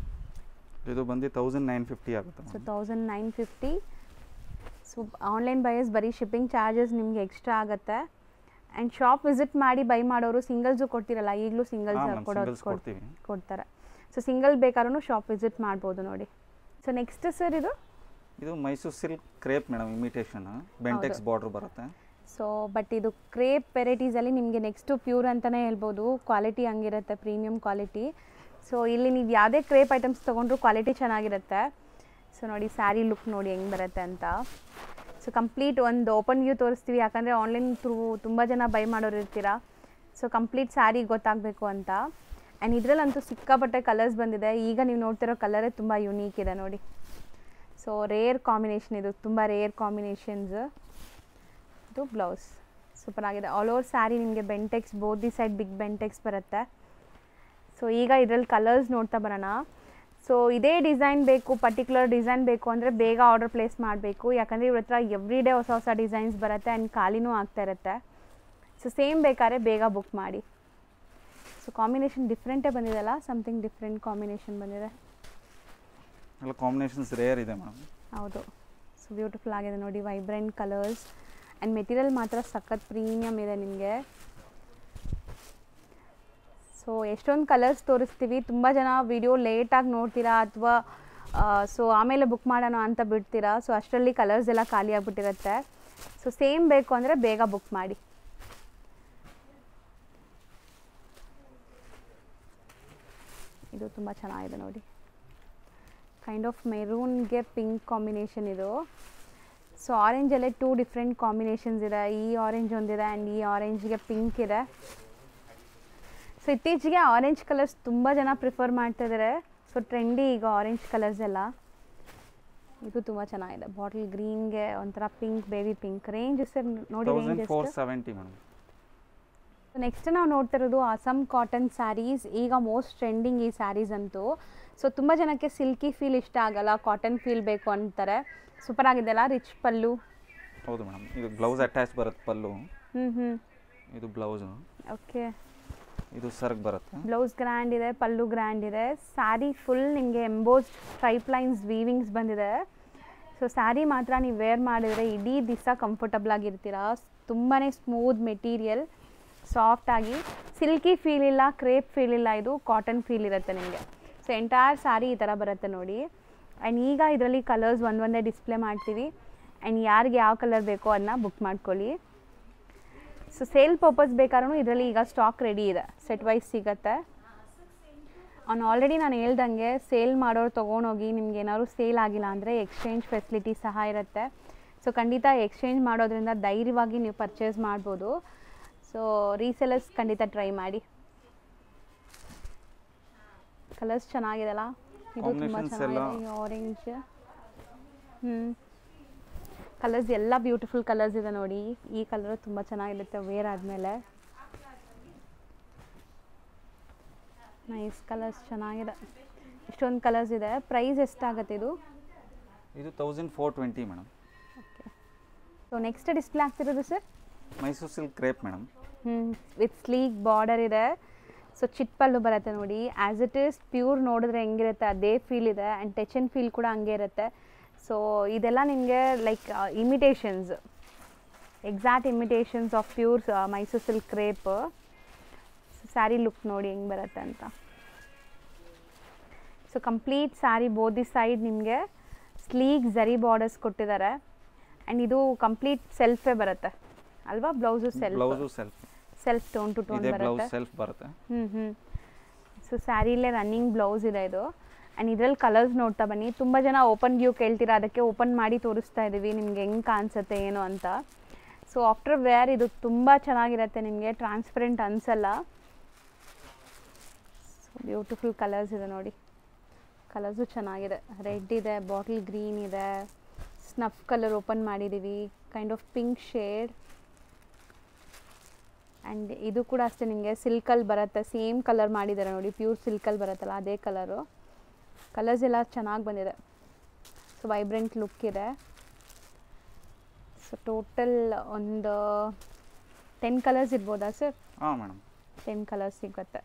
ಇದು ಬಂದು 1950 ಆಗುತ್ತೆ. ಸೊ 1950. ಸೊ ಆನ್ಲೈನ್ ಬೈಯರ್ಸ್ ಬರೀ ಶಿಪ್ಪಿಂಗ್ ಚಾರ್ಜಸ್ ನಿಮಗೆ ಎಕ್ಸ್ಟ್ರಾ ಆಗುತ್ತೆ. ಆ್ಯಂಡ್ ಶಾಪ್ ವಿಸಿಟ್ ಮಾಡಿ ಬೈ ಮಾಡೋರು ಸಿಂಗಲ್ಸು ಕೊಡ್ತಿರಲ್ಲ, ಈಗಲೂ ಸಿಂಗಲ್ಸ್ ಕೊಡ್ತಾರೆ. ಸೊ ಸಿಂಗಲ್ ಬೇಕಾದ್ರೂ ಶಾಪ್ ವಿಸಿಟ್ ಮಾಡ್ಬೋದು ನೋಡಿ. ಸೊ ನೆಕ್ಸ್ಟ್ ಸರ್ ಇದು Mysore silk crepe madam, imitation Bentex border ಬರುತ್ತೆ. ಸೊ ಬಟ್ ಇದು ಕ್ರೇಪ್ ವೆರೈಟೀಸಲ್ಲಿ ನಿಮಗೆ ನೆಕ್ಸ್ಟು ಪ್ಯೂರ್ ಅಂತಲೇ ಹೇಳ್ಬೋದು. ಕ್ವಾಲಿಟಿ ಹಂಗಿರುತ್ತೆ, ಪ್ರೀಮಿಯಮ್ ಕ್ವಾಲಿಟಿ. ಸೊ ಇಲ್ಲಿ ನೀವು ಯಾವುದೇ ಕ್ರೇಪ್ ಐಟಮ್ಸ್ ತೊಗೊಂಡ್ರು ಕ್ವಾಲಿಟಿ ಚೆನ್ನಾಗಿರುತ್ತೆ. ಸೊ ನೋಡಿ ಸ್ಯಾರಿ ಲುಕ್ ನೋಡಿ ಹೆಂಗೆ ಬರುತ್ತೆ ಅಂತ. ಸೊ ಕಂಪ್ಲೀಟ್ ಒಂದು ಓಪನ್ ವ್ಯೂ ತೋರಿಸ್ತೀವಿ, ಯಾಕಂದರೆ ಆನ್ಲೈನ್ ಥ್ರೂ ತುಂಬ ಜನ ಬೈ ಮಾಡೋರು ಇರ್ತೀರ. ಸೊ ಕಂಪ್ಲೀಟ್ ಸ್ಯಾರಿ ಗೊತ್ತಾಗಬೇಕು ಅಂತ. ಆ್ಯಂಡ್ ಇದರಲ್ಲಂತೂ ಸಿಕ್ಕಾಪಟ್ಟೆ ಕಲರ್ಸ್ ಬಂದಿದೆ. ಈಗ ನೀವು ನೋಡ್ತಿರೋ ಕಲರೇ ತುಂಬ ಯುನೀಕ್ ಇದೆ ನೋಡಿ. ಸೊ ರೇರ್ ಕಾಂಬಿನೇಷನ್, ಇದು ತುಂಬ ರೇರ್ ಕಾಂಬಿನೇಷನ್ಸ್. ಇದು ಬ್ಲೌಸ್ ಸೂಪರ್ ಆಗಿದೆ. ಆಲ್ ಓವರ್ ಸ್ಯಾರಿ ನಿಮಗೆ Bentex, both the side big Bentex ಬರುತ್ತೆ. ಸೊ ಈಗ ಇದರಲ್ಲಿ ಕಲರ್ಸ್ ನೋಡ್ತಾ ಬರೋಣ. ಸೊ ಇದೇ ಡಿಸೈನ್ ಬೇಕು, ಪರ್ಟಿಕ್ಯುಲರ್ ಡಿಸೈನ್ ಬೇಕು ಅಂದರೆ ಬೇಗ ಆರ್ಡರ್ ಪ್ಲೇಸ್ ಮಾಡಬೇಕು. ಯಾಕಂದರೆ ಇವ್ರ ಹತ್ರ ಎವ್ರಿ ಡೇ ಹೊಸ ಹೊಸ ಡಿಸೈನ್ಸ್ ಬರುತ್ತೆ ಆ್ಯಂಡ್ ಖಾಲಿನೂ ಆಗ್ತಾ ಇರುತ್ತೆ. ಸೊ ಸೇಮ್ ಬೇಕಾದ್ರೆ ಬೇಗ ಬುಕ್ ಮಾಡಿ. ಸೊ ಕಾಂಬಿನೇಷನ್ ಡಿಫ್ರೆಂಟೇ ಬಂದಿದೆಲ್ಲ, ಸಮಥಿಂಗ್ ಡಿಫ್ರೆಂಟ್ ಕಾಂಬಿನೇಷನ್ ಬಂದಿದೆ. ಎಲ್ಲ ಕಾಂಬಿನೇಷನ್ಸ್ ರೇರ್ ಇದೆ ಮೇಡಮ್. ಹೌದು. ಸೊ ಬ್ಯೂಟಿಫುಲ್ ಆಗಿದೆ ನೋಡಿ, ವೈಬ್ರೆಂಟ್ ಕಲರ್ಸ್ ಆ್ಯಂಡ್ ಮೆಟೀರಿಯಲ್ ಮಾತ್ರ ಸಖತ್ ಪ್ರೀಮಿಯಮ್ ಇದೆ ನಿಮಗೆ. ಸೊ ಎಷ್ಟೊಂದು ಕಲರ್ಸ್ ತೋರಿಸ್ತೀವಿ, ತುಂಬ ಜನ ವಿಡಿಯೋ ಲೇಟಾಗಿ ನೋಡ್ತೀರಾ ಅಥವಾ ಸೊ ಆಮೇಲೆ ಬುಕ್ ಮಾಡೋಣ ಅಂತ ಬಿಡ್ತೀರಾ. ಸೊ ಅಷ್ಟರಲ್ಲಿ ಕಲರ್ಸ್ ಎಲ್ಲ ಖಾಲಿ ಆಗಿಬಿಟ್ಟಿರುತ್ತೆ. ಸೊ ಸೇಮ್ ಬೇಕು ಅಂದರೆ ಬೇಗ ಬುಕ್ ಮಾಡಿ. ಇದು ತುಂಬ ಚೆನ್ನಾಗಿದೆ ನೋಡಿ, ಕೈಂಡ್ ಆಫ್ ಮೆರೂನ್ಗೆ ಪಿಂಕ್ ಕಾಂಬಿನೇಷನ್ ಇದು. ಸೊ ಆರೆಂಜಲ್ಲೇ 2 ಡಿಫ್ರೆಂಟ್ ಕಾಂಬಿನೇಷನ್ಸ್ ಇದೆ. ಈ ಆರೆಂಜ್ ಒಂದಿದೆ ಆ್ಯಂಡ್ ಈ ಆರೆಂಜ್ಗೆ ಪಿಂಕ್ ಇದೆ. ಸೊ ಇತ್ತೀಚೆಗೆ ಆರೆಂಜ್ ಕಲರ್ಸ್ ತುಂಬ ಜನ ಪ್ರಿಫರ್ ಮಾಡ್ತಾಯಿದ್ದಾರೆ. ಸೊ ಟ್ರೆಂಡಿ ಈಗ ಆರೆಂಜ್ ಕಲರ್ಸ್ ಎಲ್ಲ. ಇದು ತುಂಬ ಚೆನ್ನಾಗಿದೆ, ಬಾಟಲ್ ಗ್ರೀನ್ಗೆ ಒಂಥರ pink, baby pink. Range sir ನೋಡಿ, ರೇಂಜ್ 1470 ಮೇಡಮ್. ಸೊ ನೆಕ್ಸ್ಟ್ ನಾವು ನೋಡ್ತಿರೋದು ಅಸ್ಸಾಂ ಕಾಟನ್ ಸ್ಯಾರೀಸ್. ಈಗ ಮೋಸ್ಟ್ ಟ್ರೆಂಡಿಂಗ್ ಈ ಸ್ಯಾರೀಸ್ ಅಂತೂ. ಸೊ ತುಂಬ ಜನಕ್ಕೆ ಸಿಲ್ಕಿ ಫೀಲ್ ಇಷ್ಟ ಆಗಲ್ಲ, ಕಾಟನ್ ಫೀಲ್ ಬೇಕು ಅಂತಾರೆ. ಸೂಪರ್ ಆಗಿದೆ ಅಲ್ಲ, ರಿಚ್ ಪಲ್ಲು ಹೌದು ಮೇಡಮ್. ಇದು ಬ್ಲೌಸ್ ಅಟ್ಯಾಚ್ ಬರುತ್ತೆ ಪಲ್ಲು. ಹ್ಞೂ ಇದು ಬ್ಲೌಸು. ಓಕೆ. ಇದು ಸರ್ಗ್ ಬರುತ್ತೆ. ಬ್ಲೌಸ್ ಗ್ರ್ಯಾಂಡ್ ಇದೆ, ಪಲ್ಲು ಗ್ರ್ಯಾಂಡ್ ಇದೆ. ಸ್ಯಾರಿ ಫುಲ್ ನಿಮಗೆ ಎಂಬೋಸ್ಡ್ ಸ್ಟ್ರೈಪ್ ಲೈನ್ಸ್ ವೀವಿಂಗ್ಸ್ ಬಂದಿದೆ. ಸೊ ಸ್ಯಾರಿ ಮಾತ್ರ ನೀವು ವೇರ್ ಮಾಡಿದರೆ ಇಡೀ ದಿವಸ ಕಂಫರ್ಟಬಲ್ ಆಗಿರ್ತೀರಾ. ತುಂಬಾ ಸ್ಮೂತ್ ಮೆಟೀರಿಯಲ್, ಸಾಫ್ಟಾಗಿ, ಸಿಲ್ಕಿ ಫೀಲ್ ಇಲ್ಲ, ಕ್ರೇಪ್ ಫೀಲ್ ಇಲ್ಲ, ಇದು ಕಾಟನ್ ಫೀಲ್ ಇರುತ್ತೆ ನಿಮಗೆ. ಸೊ ಎಂಟೈರ್ ಸ್ಯಾರಿ ಈ ಥರ ಬರುತ್ತೆ ನೋಡಿ. ಆ್ಯಂಡ್ ಈಗ ಇದರಲ್ಲಿ ಕಲರ್ಸ್ ಒಂದೊಂದೇ ಡಿಸ್ಪ್ಲೇ ಮಾಡ್ತೀವಿ. ಆ್ಯಂಡ್ ಯಾರಿಗೆ ಯಾವ ಕಲರ್ ಬೇಕೋ ಅದನ್ನ ಬುಕ್ ಮಾಡ್ಕೊಳ್ಳಿ. ಸೊ ಸೇಲ್ ಪರ್ಪಸ್ ಬೇಕಾದ್ರೂ ಇದರಲ್ಲಿ ಈಗ ಸ್ಟಾಕ್ ರೆಡಿ ಇದೆ, ಸೆಟ್ ವೈಸ್ ಸಿಗುತ್ತೆ. ಅವ್ನು ಆಲ್ರೆಡಿ ನಾನು ಹೇಳ್ದಂಗೆ ಸೇಲ್ ಮಾಡೋರು ತೊಗೊಂಡೋಗಿ ನಿಮ್ಗೆ ಏನಾದ್ರು ಸೇಲ್ ಆಗಿಲ್ಲ ಅಂದರೆ ಎಕ್ಸ್ಚೇಂಜ್ ಫೆಸಿಲಿಟಿ ಸಹ ಇರುತ್ತೆ. ಸೊ ಖಂಡಿತ ಎಕ್ಸ್ಚೇಂಜ್ ಮಾಡೋದ್ರಿಂದ ಧೈರ್ಯವಾಗಿ ನೀವು ಪರ್ಚೇಸ್ ಮಾಡ್ಬೋದು. ಸೊ ರೀಸೆಲರ್ಸ್ ಖಂಡಿತ ಟ್ರೈ ಮಾಡಿ. ಕಲರ್ಸ್ ಚೆನ್ನಾಗಿದೆಲ್ಲ, ಇದು ತುಂಬ ಚೆನ್ನಾಗಿದೆ. ಆರೆಂಜ್, ಕಲರ್ಸ್ ಎಲ್ಲ ಬ್ಯೂಟಿಫುಲ್ ಕಲರ್ಸ್ ಇದೆ ನೋಡಿ. ಈ ಕಲರ್ ತುಂಬ ಚೆನ್ನಾಗಿರುತ್ತೆ ವೇರ್ ಆದಮೇಲೆ. ನೈಸ್ ಕಲರ್ಸ್, ಚೆನ್ನಾಗಿದೆ. ಇಷ್ಟೊಂದು ಕಲರ್ಸ್ ಇದೆ. ಪ್ರೈಸ್ ಎಷ್ಟಾಗುತ್ತೆ ಇದು? ಇದು 1420 madam. Okay. So next display ಆಗ್ತಿರೋದು sir Mysore silk crepe madam. With sleek border ಇದೆ. ಸೊ ಚಿಟ್ಪಲ್ಲು ಬರುತ್ತೆ ನೋಡಿ. ಆ್ಯಸ್ ಇಟ್ ಈಸ್ ಪ್ಯೂರ್ ನೋಡಿದ್ರೆ ಹೆಂಗಿರುತ್ತೆ ಅದೇ ಫೀಲ್ ಇದೆ. ಆ್ಯಂಡ್ ಟಚ್ ಆ್ಯಂಡ್ ಫೀಲ್ ಕೂಡ ಹಂಗೆ ಇರುತ್ತೆ. ಸೊ ಇದೆಲ್ಲ ನಿಮಗೆ like imitations, exact imitations of pure Mysuru silk crepe. Sari look ನೋಡಿ ಹೆಂಗೆ ಬರುತ್ತೆ ಅಂತ. So complete sari both the side ನಿಮಗೆ ಸ್ಲೀಕ್ ಝರಿ ಬಾರ್ಡರ್ಸ್ ಕೊಟ್ಟಿದ್ದಾರೆ. ಆ್ಯಂಡ್ ಇದು ಕಂಪ್ಲೀಟ್ ಸೆಲ್ಫೇ ಬರುತ್ತೆ ಅಲ್ವಾ? Blouse self tone to tone ಬರುತ್ತೆ. ಸೊ ಸ್ಯಾರಿಲೇ ರನ್ನಿಂಗ್ ಬ್ಲೌಸ್ ಇದೆ ಇದು. ಆ್ಯಂಡ್ ಇದರಲ್ಲಿ ಕಲರ್ಸ್ ನೋಡ್ತಾ ಬನ್ನಿ. ತುಂಬ ಜನ ಓಪನ್ ವ್ಯೂ ಕೇಳ್ತೀರಾ, ಅದಕ್ಕೆ ಓಪನ್ ಮಾಡಿ ತೋರಿಸ್ತಾ ಇದ್ದೀವಿ ನಿಮ್ಗೆ ಹೆಂಗೆ ಕಾಣಿಸುತ್ತೆ ಏನು ಅಂತ. ಸೊ ಆಫ್ಟರ್ ವೇರ್ ಇದು ತುಂಬ ಚೆನ್ನಾಗಿರುತ್ತೆ, ನಿಮಗೆ ಟ್ರಾನ್ಸ್ಪರೆಂಟ್ ಅನಿಸಲ್ಲ. ಬ್ಯೂಟಿಫುಲ್ ಕಲರ್ಸ್ ಇದೆ ನೋಡಿ. ಕಲರ್ಸು ಚೆನ್ನಾಗಿದೆ. ರೆಡ್ ಇದೆ, ಬಾಟಲ್ ಗ್ರೀನ್ ಇದೆ, ಸ್ನಫ್ ಕಲರ್ ಓಪನ್ ಮಾಡಿದ್ದೀವಿ, kind of pink shade. And ಇದು ಕೂಡ ಅಷ್ಟೇ ನಿಮಗೆ ಸಿಲ್ಕಲ್ಲಿ ಬರುತ್ತೆ. ಸೇಮ್ ಕಲರ್ ಮಾಡಿದ್ದಾರೆ ನೋಡಿ, ಪ್ಯೂರ್ ಸಿಲ್ಕಲ್ಲಿ ಬರುತ್ತಲ್ಲ ಅದೇ ಕಲರು. ಕಲರ್ಸ್ ಎಲ್ಲ ಚೆನ್ನಾಗಿ ಬಂದಿದೆ. ಸೊ ವೈಬ್ರೆಂಟ್ ಲುಕ್ ಇದೆ. ಸೊ ಟೋಟಲ್ ಒಂದು 10 ಕಲರ್ಸ್ ಇರ್ಬೋದಾ ಸರ್? ಹಾಂ ಮೇಡಮ್, 10 ಕಲರ್ಸ್ ಸಿಗುತ್ತೆ.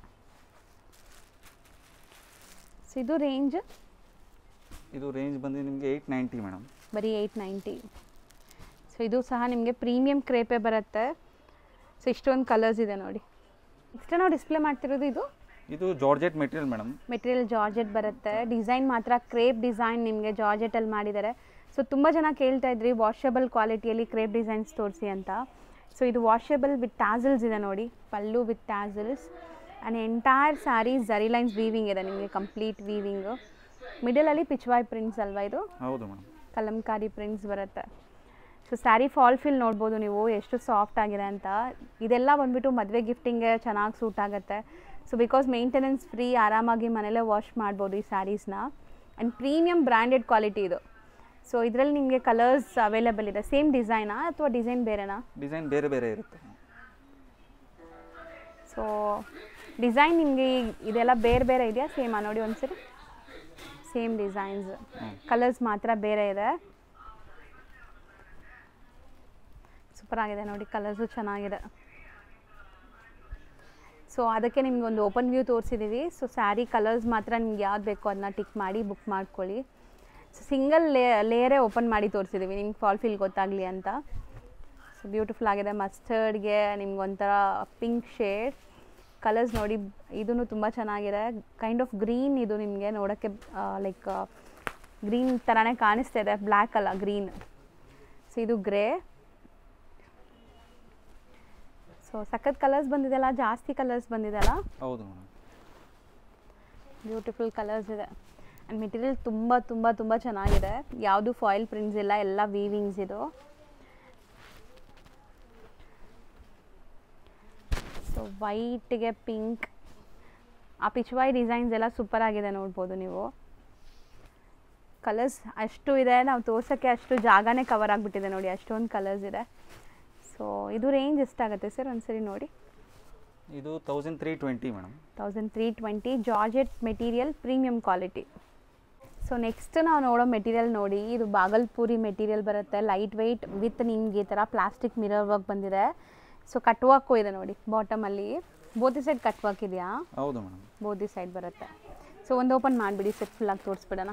ಸೊ ಇದು ರೇಂಜ್ ಬಂದು ನಿಮಗೆ 890 ಮೇಡಮ್. ಬರೀ 890. ಸೊ ಇದು ಸಹ ನಿಮಗೆ ಪ್ರೀಮಿಯಂ ಕ್ರೇಪೇ ಬರುತ್ತೆ. ಸೊ ಇಷ್ಟೊಂದು ಕಲರ್ಸ್ ಇದೆ ನೋಡಿ. ನೆಕ್ಸ್ಟ್ ನಾವು ಡಿಸ್ಪ್ಲೇ ಮಾಡ್ತಿರೋದು ಇದು georgette material madam. Material georgette ಬರುತ್ತೆ. ಡಿಸೈನ್ ಮಾತ್ರ ಕ್ರೇಪ್ ಡಿಸೈನ್ ನಿಮಗೆ ಜಾರ್ಜೆಟಲ್ಲಿ ಮಾಡಿದ್ದಾರೆ. ಸೊ ತುಂಬ ಜನ ಕೇಳ್ತಾ ಇದ್ರಿ ವಾಷಬಲ್ ಕ್ವಾಲಿಟಿಯಲ್ಲಿ ಕ್ರೇಪ್ ಡಿಸೈನ್ಸ್ ತೋರಿಸಿ ಅಂತ. ಸೊ ಇದು ವಾಷಬಲ್ ವಿತ್ ಟ್ಯಾಸಲ್ಸ್ ಇದೆ ನೋಡಿ, pallu with tassels. And entire sari zari lines weaving ಇದೆ ನಿಮಗೆ, ಕಂಪ್ಲೀಟ್ ವೀವಿಂಗು. ಮಿಡಲಲ್ಲಿ ಪಿಚ್ವಾಯ್ ಪ್ರಿಂಟ್ಸ್ ಅಲ್ವಾ ಇದು? ಹೌದು ಮೇಡಮ್. ಕಲಂಕಾರಿ ಪ್ರಿಂಟ್ಸ್ ಬರುತ್ತೆ. ಸೊ ಸ್ಯಾರಿ ಫಾಲ್ ಫೀಲ್ ನೋಡ್ಬೋದು ನೀವು ಎಷ್ಟು ಸಾಫ್ಟ್ ಆಗಿದೆ ಅಂತ. ಇದೆಲ್ಲ ಬಂದುಬಿಟ್ಟು ಮದುವೆ ಗಿಫ್ಟಿಂಗ್ಗೆ ಚೆನ್ನಾಗಿ ಸೂಟ್ ಆಗುತ್ತೆ. ಸೊ ಬಿಕಾಸ್ ಮೇಂಟೆನೆನ್ಸ್ ಫ್ರೀ, ಆರಾಮಾಗಿ ಮನೇಲೇ ವಾಶ್ ಮಾಡ್ಬೋದು ಈ ಸ್ಯಾರೀಸ್ನ. ಆ್ಯಂಡ್ ಪ್ರೀಮಿಯಮ್ ಬ್ರ್ಯಾಂಡೆಡ್ ಕ್ವಾಲಿಟಿ ಇದು. ಸೊ ಇದರಲ್ಲಿ ನಿಮಗೆ ಕಲರ್ಸ್ ಅವೈಲೇಬಲ್ ಇದೆ. ಸೇಮ್ ಡಿಸೈನಾ ಅಥವಾ ಡಿಸೈನ್ ಬೇರೆನಾ? ಡಿಸೈನ್ ಬೇರೆ ಬೇರೆ ಇರುತ್ತೆ. ಸೊ ಡಿಸೈನ್ ನಿಮಗೆ ಇದೆಲ್ಲ ಬೇರೆ ಬೇರೆ ಇದೆಯಾ? ಸೇಮಾ ನೋಡಿ ಒಂದ್ಸರಿ. ಸೇಮ್ ಡಿಸೈನ್ಸ್, ಕಲರ್ಸ್ ಮಾತ್ರ ಬೇರೆ ಇದೆ. ಸೂಪರ್ ಆಗಿದೆ ನೋಡಿ, ಕಲರ್ಸು ಚೆನ್ನಾಗಿದೆ. ಸೊ ಅದಕ್ಕೆ ನಿಮ್ಗೆ ಒಂದು ಓಪನ್ ವ್ಯೂ ತೋರಿಸಿದ್ದೀವಿ. ಸೊ ಸ್ಯಾರಿ ಕಲರ್ಸ್ ಮಾತ್ರ ನಿಮ್ಗೆ ಯಾವ್ದು ಬೇಕೋ ಅದನ್ನ ಟಿಕ್ ಮಾಡಿ ಬುಕ್ ಮಾಡ್ಕೊಳ್ಳಿ. ಸೊ ಸಿಂಗಲ್ ಲೇಯರೇ ಓಪನ್ ಮಾಡಿ ತೋರಿಸಿದ್ದೀವಿ ನಿಮ್ಗೆ ಫಾಲ್ ಫೀಲ್ ಗೊತ್ತಾಗಲಿ ಅಂತ. ಸೊ ಬ್ಯೂಟಿಫುಲ್ ಆಗಿದೆ. ಮಸ್ಟರ್ಡ್ಗೆ ನಿಮ್ಗೆ ಒಂಥರ ಪಿಂಕ್ ಶೇಡ್ ಕಲರ್ಸ್ ನೋಡಿ. ಇದೂ ತುಂಬ ಚೆನ್ನಾಗಿದೆ. ಕೈಂಡ್ ಆಫ್ ಗ್ರೀನ್ ಇದು ನಿಮಗೆ ನೋಡೋಕ್ಕೆ ಲೈಕ್ ಗ್ರೀನ್ ಥರನೇ ಕಾಣಿಸ್ತಾ ಇದೆ, ಬ್ಲ್ಯಾಕ್ ಅಲ್ಲ ಗ್ರೀನ್. ಸೊ ಇದು ಗ್ರೇ. ಸೊ ಸಖತ್ ಕಲರ್ಸ್ ಬಂದಿದೆಯಲ್ಲ, ಜಾಸ್ತಿ ಕಲರ್ಸ್ ಬಂದಿದೆಯಲ್ಲ? ಹೌದು ಮೇಡಮ್. ಬ್ಯೂಟಿಫುಲ್ ಕಲರ್ಸ್ ಇದೆ. ಆ್ಯಂಡ್ ಮೆಟೀರಿಯಲ್ ತುಂಬ ತುಂಬ ತುಂಬ ಚೆನ್ನಾಗಿದೆ. ಯಾವುದು ಫಾಯಿಲ್ ಪ್ರಿಂಟ್ಸ್ ಇಲ್ಲ, ಎಲ್ಲ ವೀವಿಂಗ್ಸ್ ಇದು. ಸೊ ವೈಟ್ಗೆ ಪಿಂಕ್, ಆ ಪಿಚ್ವಾಯ್ ಡಿಸೈನ್ಸ್ ಎಲ್ಲ ಸೂಪರ್ ಆಗಿದೆ ನೋಡ್ಬೋದು ನೀವು. ಕಲರ್ಸ್ ಅಷ್ಟು ಇದೆ, ನಾವು ತೋರ್ಸೋಕ್ಕೆ ಅಷ್ಟು ಜಾಗನೇ ಕವರ್ ಆಗಿಬಿಟ್ಟಿದೆ ನೋಡಿ, ಅಷ್ಟೊಂದು ಕಲರ್ಸ್ ಇದೆ. ಸೊ ಇದು ರೇಂಜ್ ಎಷ್ಟಾಗುತ್ತೆ ಸರ್ ಒಂದ್ಸರಿ ನೋಡಿ? ಇದು 1320 madam. 1320 georgette material, premium quality. So next ನಾವು ನೋಡೋ ಮೆಟೀರಿಯಲ್ ನೋಡಿ, ಇದು ಬಾಗಲ್ಪುರಿ ಮೆಟೀರಿಯಲ್ ಬರುತ್ತೆ, ಲೈಟ್ ವೆಯ್ಟ್ ವಿತ್ ನಿಮ್ಗೆ ಈ ಥರ ಪ್ಲಾಸ್ಟಿಕ್ ಮಿರರ್ ವರ್ಕ್ ಬಂದಿದೆ. ಸೊ ಕಟ್ ವರ್ಕು ಇದೆ ನೋಡಿ ಬಾಟಮಲ್ಲಿ. ಬೋತಿ ಸೈಡ್ ಕಟ್ ವರ್ಕ್ ಇದೆಯಾ? ಹೌದು ಮೇಡಮ್, ಬೋತಿ ಸೈಡ್ ಬರುತ್ತೆ. ಸೊ ಒಂದು ಓಪನ್ ಮಾಡಿಬಿಡಿ, ಸೆಟ್ ಫುಲ್ಲಾಗಿ ತೋರಿಸ್ಬಿಡೋಣ.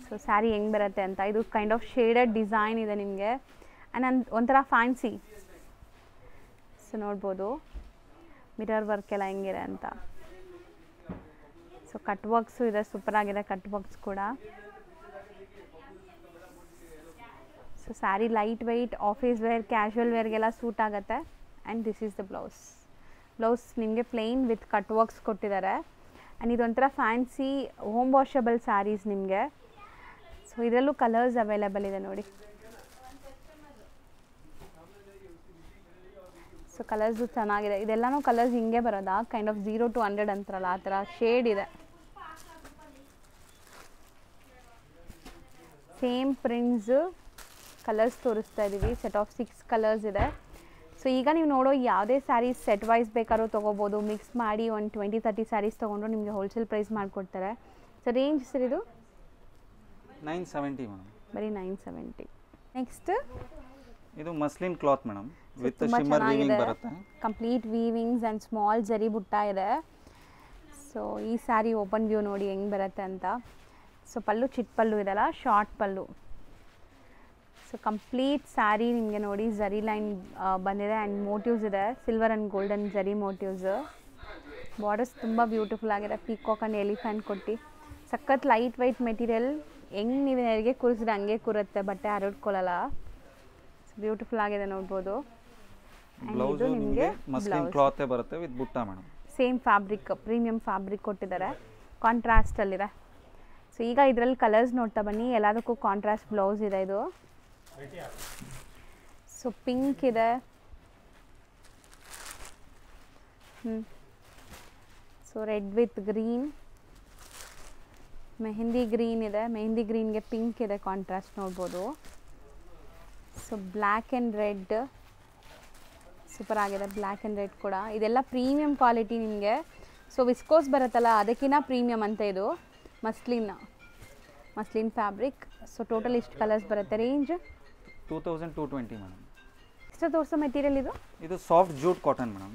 ಸೊ ಸ್ಯಾರಿ ಹೆಂಗೆ ಬರುತ್ತೆ ಅಂತ. ಇದು ಕೈಂಡ್ ಆಫ್ ಶೇಡೆಡ್ ಡಿಸೈನ್ ಇದೆ ನಿಮಗೆ, ಆ್ಯಂಡ್ ಒಂಥರ ಫ್ಯಾನ್ಸಿ. ಸೊ ನೋಡ್ಬೋದು ಮಿರರ್ ವರ್ಕ್ ಎಲ್ಲ ಹೆಂಗಿದೆ ಅಂತ. ಸೊ ಕಟ್ ವರ್ಕ್ಸು ಇದೆ, ಸೂಪರಾಗಿದೆ ಕಟ್ ವರ್ಕ್ಸ್ ಕೂಡ. So sari light weight, office wear, casual ವೇರ್ಗೆಲ್ಲ ಸೂಟ್ ಆಗುತ್ತೆ. And this is the blouse. Blouse ನಿಮಗೆ ಪ್ಲೇನ್ ವಿತ್ ಕಟ್ ವರ್ಕ್ಸ್ ಕೊಟ್ಟಿದ್ದಾರೆ. ಆ್ಯಂಡ್ ಇದೊಂಥರ ಫ್ಯಾನ್ಸಿ ಹೋಮ್ ವಾಷಬಲ್ ಸ್ಯಾರೀಸ್ ನಿಮಗೆ. ಸೊ ಇದರಲ್ಲೂ ಕಲರ್ಸ್ ಅವೈಲೇಬಲ್ ಇದೆ ನೋಡಿ. ಸೊ ಕಲರ್ಸು ಚೆನ್ನಾಗಿದೆ. ಇದೆಲ್ಲನೂ ಕಲರ್ಸ್ ಹಿಂಗೆ ಬರೋದಾ, ಕೈಂಡ್ ಆಫ್ 0 to 100 ಅಂತಾರಲ್ಲ ಆ ಥರ ಶೇಡ್ ಇದೆ. ಸೇಮ್ ಪ್ರಿಂಟ್ಸು ಕಲರ್ಸ್ ತೋರಿಸ್ತಾ ಇದ್ದೀವಿ. ಸೆಟ್ ಆಫ್ 6 ಕಲರ್ಸ್ ಇದೆ. ಸೊ ಈಗ ನೀವು ನೋಡೋ ಯಾವುದೇ ಸ್ಯಾರೀಸ್ ಸೆಟ್ ವೈಸ್ ಬೇಕಾದ್ರೂ ತೊಗೋಬೋದು. ಮಿಕ್ಸ್ ಮಾಡಿ ಒಂದು 20-30 ಸ್ಯಾರೀಸ್ ತೊಗೊಂಡ್ರು ನಿಮಗೆ ಹೋಲ್ಸೇಲ್ ಪ್ರೈಸ್ ಮಾಡಿಕೊಡ್ತಾರೆ. ಸೊ ರೇಂಜ್ ಸರ್ ಇದು 970 ಮೇಡಮ್, ಬರೀ 970. ನೆಕ್ಸ್ಟ್ ಇದು muslin cloth madam, with shimmer weaving ಬರುತ್ತೆ. ಕಂಪ್ಲೀಟ್ ವೀವಿಂಗ್ಸ್ ಆ್ಯಂಡ್ ಸ್ಮಾಲ್ ಜರಿ ಬುಟ್ಟ ಇದೆ. ಸೊ ಈ ಸ್ಯಾರಿ ಓಪನ್ ವ್ಯೂ ನೋಡಿ ಹೆಂಗೆ ಬರುತ್ತೆ ಅಂತ. ಸೊ ಪಲ್ಲು ಚಿಟ್ ಪಲ್ಲು ಇದೆಲ್ಲ, ಶಾರ್ಟ್ ಪಲ್ಲು. ಸೊ ಕಂಪ್ಲೀಟ್ ಸ್ಯಾರಿ ನಿಮಗೆ ನೋಡಿ ಜರಿ ಲೈನ್ ಬಂದಿದೆ ಆ್ಯಂಡ್ ಮೋಟಿವ್ಸ್ ಇದೆ, ಸಿಲ್ವರ್ ಆ್ಯಂಡ್ ಗೋಲ್ಡನ್ ಜರಿ ಮೋಟಿವ್ಸ್. ಬಾರ್ಡರ್ಸ್ ತುಂಬ ಬ್ಯೂಟಿಫುಲ್ ಆಗಿದೆ, ಪೀಕಾಕ್ ಆ್ಯಂಡ್ ಎಲಿಫೆಂಟ್ ಕೊಟ್ಟು. ಸಖತ್ ಲೈಟ್ ವೈಟ್ ಮೆಟೀರಿಯಲ್, ಹೆಂಗೆ ನೀವು ನೆರಿಗೆ ಕೂರಿಸಿದ್ರೆ ಹಂಗೆ ಕೂರುತ್ತೆ, ಬಟ್ಟೆ ಹರಡ್ಕೊಳ್ಳಲ್ಲ. ಬ್ಯೂಟಿಫುಲ್ ಆಗಿದೆ ನೋಡ್ಬೋದು. ಬ್ಲೌಸ್ ನಿಮಗೆ ಮಸ್ಲಿನ್ ಕ್ಲಾತ್ ಬರುತ್ತೆ ವಿತ್ ಬುಟ್ಟ madam. Same fabric, premium fabric ಕೊಟ್ಟಿದ್ದಾರೆ, ಕಾಂಟ್ರಾಸ್ಟಲ್ಲಿದೆ. ಸೊ ಈಗ ಇದರಲ್ಲಿ ಕಲರ್ಸ್ ನೋಡ್ತಾ ಬನ್ನಿ. ಎಲ್ಲದಕ್ಕೂ ಕಾಂಟ್ರಾಸ್ಟ್ ಬ್ಲೌಸ್ ಇದೆ ಇದು. ಸೊ ಪಿಂಕ್ ಇದೆ, so red with green, mehndi green ಇದೆ, ಮೆಹಂದಿ ಗ್ರೀನ್ಗೆ ಪಿಂಕ್ ಇದೆ, ಕಾಂಟ್ರಾಸ್ಟ್ ನೋಡ್ಬೋದು. So black and red super ಆಗಿದೆ, ಬ್ಲ್ಯಾಕ್ ಆ್ಯಂಡ್ ರೆಡ್ ಕೂಡ. ಇದೆಲ್ಲ ಪ್ರೀಮಿಯಂ ಕ್ವಾಲಿಟಿ ನಿಮಗೆ. ಸೊ ವಿಸ್ಕೋಸ್ ಬರುತ್ತಲ್ಲ ಅದಕ್ಕಿಂತ ಪ್ರೀಮಿಯಮ್ ಅಂತ ಇದು. Muslin fabric. ಸೊ ಟೋಟಲ್ ಇಷ್ಟು ಕಲರ್ಸ್ ಬರುತ್ತೆ. Range 2220 madam. ಎಷ್ಟು ತೋರಿಸೋ ಮೆಟೀರಿಯಲ್ ಇದು? ಇದು ಸಾಫ್ಟ್ ಜೂಟ್ ಕಾಟನ್ ಮೇಡಮ್.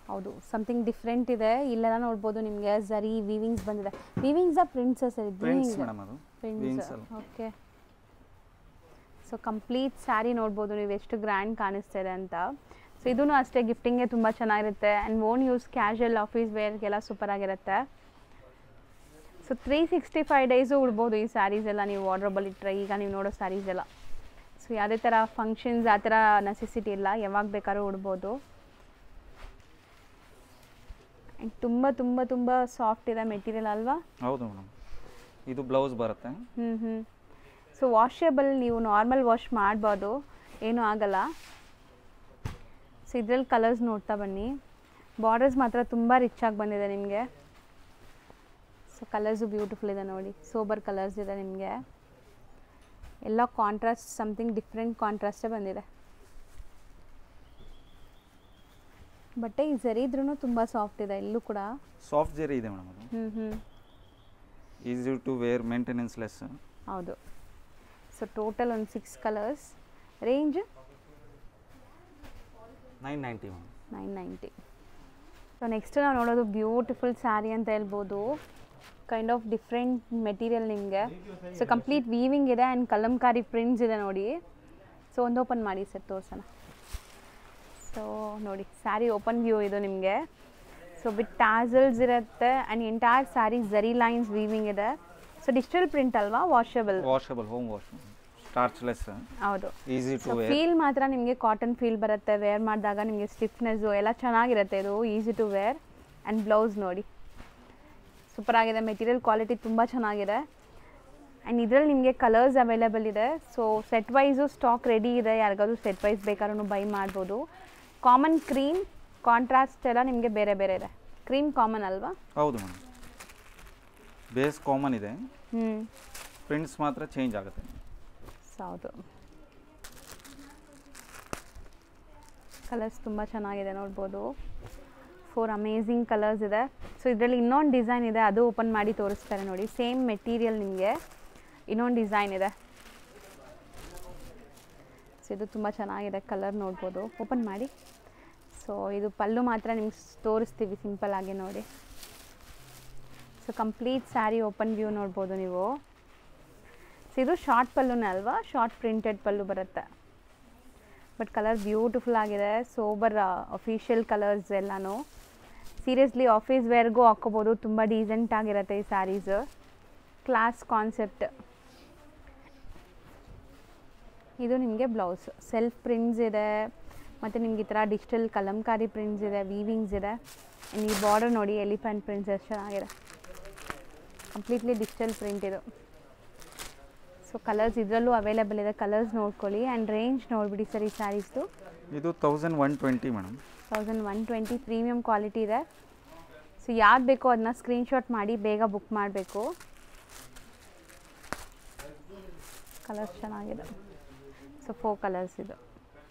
ಹೌದು, ಸಮಥಿಂಗ್ ಡಿಫ್ರೆಂಟ್ ಇದೆ. ಇಲ್ಲೆಲ್ಲ ನೋಡ್ಬೋದು ನಿಮಗೆ ಜರಿ ವೀವಿಂಗ್ಸ್ ಬಂದಿದೆ. ವೀವಿಂಗ್ಸಾ ಪ್ರಿಂಟ್ಸಾ ಸರ್? ಪ್ರಿಂಟ್ಸ್ ಮೇಡಮ್, ಅದು prints. Okay. So complete sari ನೋಡ್ಬೋದು ನೀವು ಎಷ್ಟು ಗ್ರ್ಯಾಂಡ್ ಕಾಣಿಸ್ತಾ ಇದೆ ಅಂತ. ಸೊ ಇದೂ ಅಷ್ಟೇ ಗಿಫ್ಟಿಂಗ್ಗೆ ತುಂಬ ಚೆನ್ನಾಗಿರುತ್ತೆ. And own use casual office ವೇರ್ಗೆಲ್ಲ ಸೂಪರಾಗಿರುತ್ತೆ. ಸೊ 365 ಡೇಸು ಉಡ್ಬೋದು ಈ ಸ್ಯಾರೀಸ್ ಎಲ್ಲ ನೀವು ವಾರ್ಡ್ರೋಬಲ್ಲಿ ಇಟ್ಟರೆ. ಈಗ ನೀವು ನೋಡೋ ಸ್ಯಾರೀಸ್ ಎಲ್ಲ ಸೊ ಯಾವುದೇ ಥರ ಫಂಕ್ಷನ್ಸ್ ಆ ಥರ ನೆಸೆಸಿಟಿ ಇಲ್ಲ, ಯಾವಾಗ ಬೇಕಾದ್ರೂ ಉಡ್ಬೋದು. ಆ್ಯಂಡ್ ತುಂಬ ತುಂಬ ತುಂಬ ಸಾಫ್ಟ್ ಇದೆ ಮೆಟೀರಿಯಲ್ ಅಲ್ವಾ? ಹೌದು ಮೇಡಮ್. ಇದು ಬ್ಲೌಸ್ ಬರುತ್ತೆ. ಸೊ ವಾಷೇಬಲ್, ನೀವು ನಾರ್ಮಲ್ ವಾಶ್ ಮಾಡ್ಬೋದು, ಏನೂ ಆಗಲ್ಲ. ಸೊ ಇದ್ರಲ್ಲಿ ಕಲರ್ಸ್ ನೋಡ್ತಾ ಬನ್ನಿ. ಬಾರ್ಡರ್ಸ್ ಮಾತ್ರ ತುಂಬ ರಿಚ್ ಆಗಿ ಬಂದಿದೆ ನಿಮಗೆ. ಸೊ ಕಲರ್ಸು ಬ್ಯೂಟಿಫುಲ್ ಇದೆ ನೋಡಿ, ಸೋಬರ್ ಕಲರ್ಸ್ ಇದೆ ನಿಮಗೆ. ಎಲ್ಲ ಕಾಂಟ್ರಾಸ್ಟ್, ಸಮಥಿಂಗ್ ಡಿಫ್ರೆಂಟ್ ಕಾಂಟ್ರಾಸ್ಟೇ ಬಂದಿದೆ. ಬಟ್ಟೆ ಈ ಜರಿ ಇದ್ರೂ ತುಂಬ ಸಾಫ್ಟ್ ಇದೆ, ಇಲ್ಲೂ ಕೂಡ ಸಾಫ್ಟ್ ಜರಿ ಇದೆ ಮೇಡಮ್. ಅದು easy to wear, maintenance less. ಹೌದು. ಸೊ ಟೋಟಲ್ ಒಂದು 6 colours. Range 990 madam. 990. So next ನಾವು ನೋಡೋದು ಬ್ಯೂಟಿಫುಲ್ ಸ್ಯಾರಿ ಅಂತ ಹೇಳ್ಬೋದು. ಕೈಂಡ್ ಆಫ್ ಡಿಫ್ರೆಂಟ್ ಮೆಟೀರಿಯಲ್ ನಿಮಗೆ. ಸೊ ಕಂಪ್ಲೀಟ್ ವೀವಿಂಗ್ ಇದೆ ಆ್ಯಂಡ್ ಕಲಂಕಾರಿ ಪ್ರಿಂಟ್ಸ್ ಇದೆ ನೋಡಿ. ಸೊ ಒಂದು ಓಪನ್ ಮಾಡಿ ಸರ್ ತೋರ್ಸೋಣ. ಸೊ ನೋಡಿ ಸ್ಯಾರಿ ಓಪನ್ ವ್ಯೂ ಇದು ನಿಮಗೆ. ಸೊ ವಿತ್ ಟ್ಯಾಸಲ್ಸ್ ಇರುತ್ತೆ and entire sari zari lines weaving ಇದೆ. ಸೊ ಡಿಜಿಟಲ್ ಪ್ರಿಂಟ್ ಅಲ್ವಾ? Washable home wash, starchless. ಹೌದು. Easy to wear. ಫೀಲ್ ಮಾತ್ರ ನಿಮಗೆ ಕಾಟನ್ ಫೀಲ್ ಬರುತ್ತೆ. ವೇರ್ ಮಾಡಿದಾಗ ನಿಮಗೆ ಸ್ಟಿಫ್ನೆಸ್ಸು ಎಲ್ಲ ಚೆನ್ನಾಗಿರುತ್ತೆ. ಇದು easy to wear. And blouse ನೋಡಿ ಸೂಪರ್ ಆಗಿದೆ, ಮೆಟೀರಿಯಲ್ ಕ್ವಾಲಿಟಿ ತುಂಬ ಚೆನ್ನಾಗಿದೆ. ಆ್ಯಂಡ್ ಇದರಲ್ಲಿ ನಿಮಗೆ ಕಲರ್ಸ್ ಅವೈಲೇಬಲ್ ಇದೆ. So set wise stock ready ಇದೆ, ಯಾರಿಗಾದ್ರೂ ಸೆಟ್ ವೈಸ್ ಬೇಕಾದ್ರೂ ಬೈ ಮಾಡ್ಬೋದು. ಕಾಮನ್ ಕ್ರೀಮ್, ಕಾಂಟ್ರಾಸ್ಟ್ ಎಲ್ಲ ನಿಮಗೆ ಬೇರೆ ಬೇರೆ ಇದೆ. ಕ್ರೀಮ್ ಕಾಮನ್ ಅಲ್ವಾ? ಹೌದು ಮೇಡಮ್, ಬೇಸ್ ಕಾಮನ್ ಇದೆ, ಪ್ರಿಂಟ್ಸ್ ಮಾತ್ರ ಚೇಂಜ್ ಆಗುತ್ತೆ. ಹೌದು, ಕಲರ್ಸ್ ತುಂಬ ಚೆನ್ನಾಗಿದೆ ನೋಡ್ಬೋದು. 4 ಅಮೇಝಿಂಗ್ ಕಲರ್ಸ್ ಇದೆ. ಸೊ ಇದರಲ್ಲಿ ಇನ್ನೊಂದು ಡಿಸೈನ್ ಇದೆ, ಅದು ಓಪನ್ ಮಾಡಿ ತೋರಿಸ್ತಾರೆ ನೋಡಿ. ಸೇಮ್ ಮೆಟೀರಿಯಲ್ ನಿಮಗೆ ಇನ್ನೊಂದು ಡಿಸೈನ್ ಇದೆ. ಸೊ ಇದು ತುಂಬ ಚೆನ್ನಾಗಿದೆ, ಕಲರ್ ನೋಡ್ಬೋದು. ಓಪನ್ ಮಾಡಿ. ಸೊ ಇದು ಪಲ್ಲು ಮಾತ್ರ ನಿಮ್ಗೆ ತೋರಿಸ್ತೀವಿ ಸಿಂಪಲ್ ಆಗಿ ನೋಡಿ. So complete sari open view ನೋಡ್ಬೋದು ನೀವು. ಸೊ ಇದು ಶಾರ್ಟ್ ಪಲ್ಲುನೇ ಅಲ್ವಾ, ಶಾರ್ಟ್ ಪ್ರಿಂಟೆಡ್ ಪಲ್ಲು ಬರುತ್ತೆ. ಬಟ್ ಕಲರ್ ಬ್ಯೂಟಿಫುಲ್ ಆಗಿದೆ, ಸೋಬರ್ ಅಫಿಷಿಯಲ್ ಕಲರ್ಸ್ ಎಲ್ಲನೂ. ಸೀರಿಯಸ್ಲಿ ಆಫೀಸ್ ವೇರ್ಗೂ ಹಾಕ್ಕೋಬೋದು, ತುಂಬ ಡೀಸೆಂಟ್ ಆಗಿರುತ್ತೆ ಈ ಸ್ಯಾರೀಸ್. Class concept. ಇದು ನಿಮಗೆ ಬ್ಲೌಸ್, ಸೆಲ್ಫ್ ಪ್ರಿಂಟ್ಸ್ ಇದೆ, ಮತ್ತು ನಿಮ್ಗೆ ಈ ಥರ ಡಿಜಿಟಲ್ ಕಲಂಕಾರಿ ಪ್ರಿಂಟ್ಸ್ ಇದೆ, ವೀವಿಂಗ್ಸ್ ಇದೆ. ಆ್ಯಂಡ್ ಈ ಬಾರ್ಡರ್ ನೋಡಿ, ಎಲಿಫೆಂಟ್ ಪ್ರಿಂಟ್ಸ್ ಎಷ್ಟು ಚೆನ್ನಾಗಿದೆ, ಕಂಪ್ಲೀಟ್ಲಿ ಡಿಜಿಟಲ್ ಪ್ರಿಂಟ್ ಇದು. ಸೊ ಕಲರ್ಸ್ ಇದರಲ್ಲೂ ಅವೈಲೇಬಲ್ ಇದೆ, ಕಲರ್ಸ್ ನೋಡ್ಕೊಳ್ಳಿ. ಆ್ಯಂಡ್ ರೇಂಜ್ ನೋಡಿಬಿಡಿ ಸರ್ ಈ ಸ್ಯಾರೀಸ್ದು. ಇದು 1120 ಮೇಡಮ್. 1120 ಪ್ರೀಮಿಯಮ್ ಕ್ವಾಲಿಟಿ ಇದೆ. ಸೊ ಯಾವ್ದು ಬೇಕೋ ಅದನ್ನ ಸ್ಕ್ರೀನ್ಶಾಟ್ ಮಾಡಿ ಬೇಗ ಬುಕ್ ಮಾಡಬೇಕು. ಕಲರ್ಸ್ ಚೆನ್ನಾಗಿದೆ. ಸೊ 4 ಕಲರ್ಸ್ ಇದು.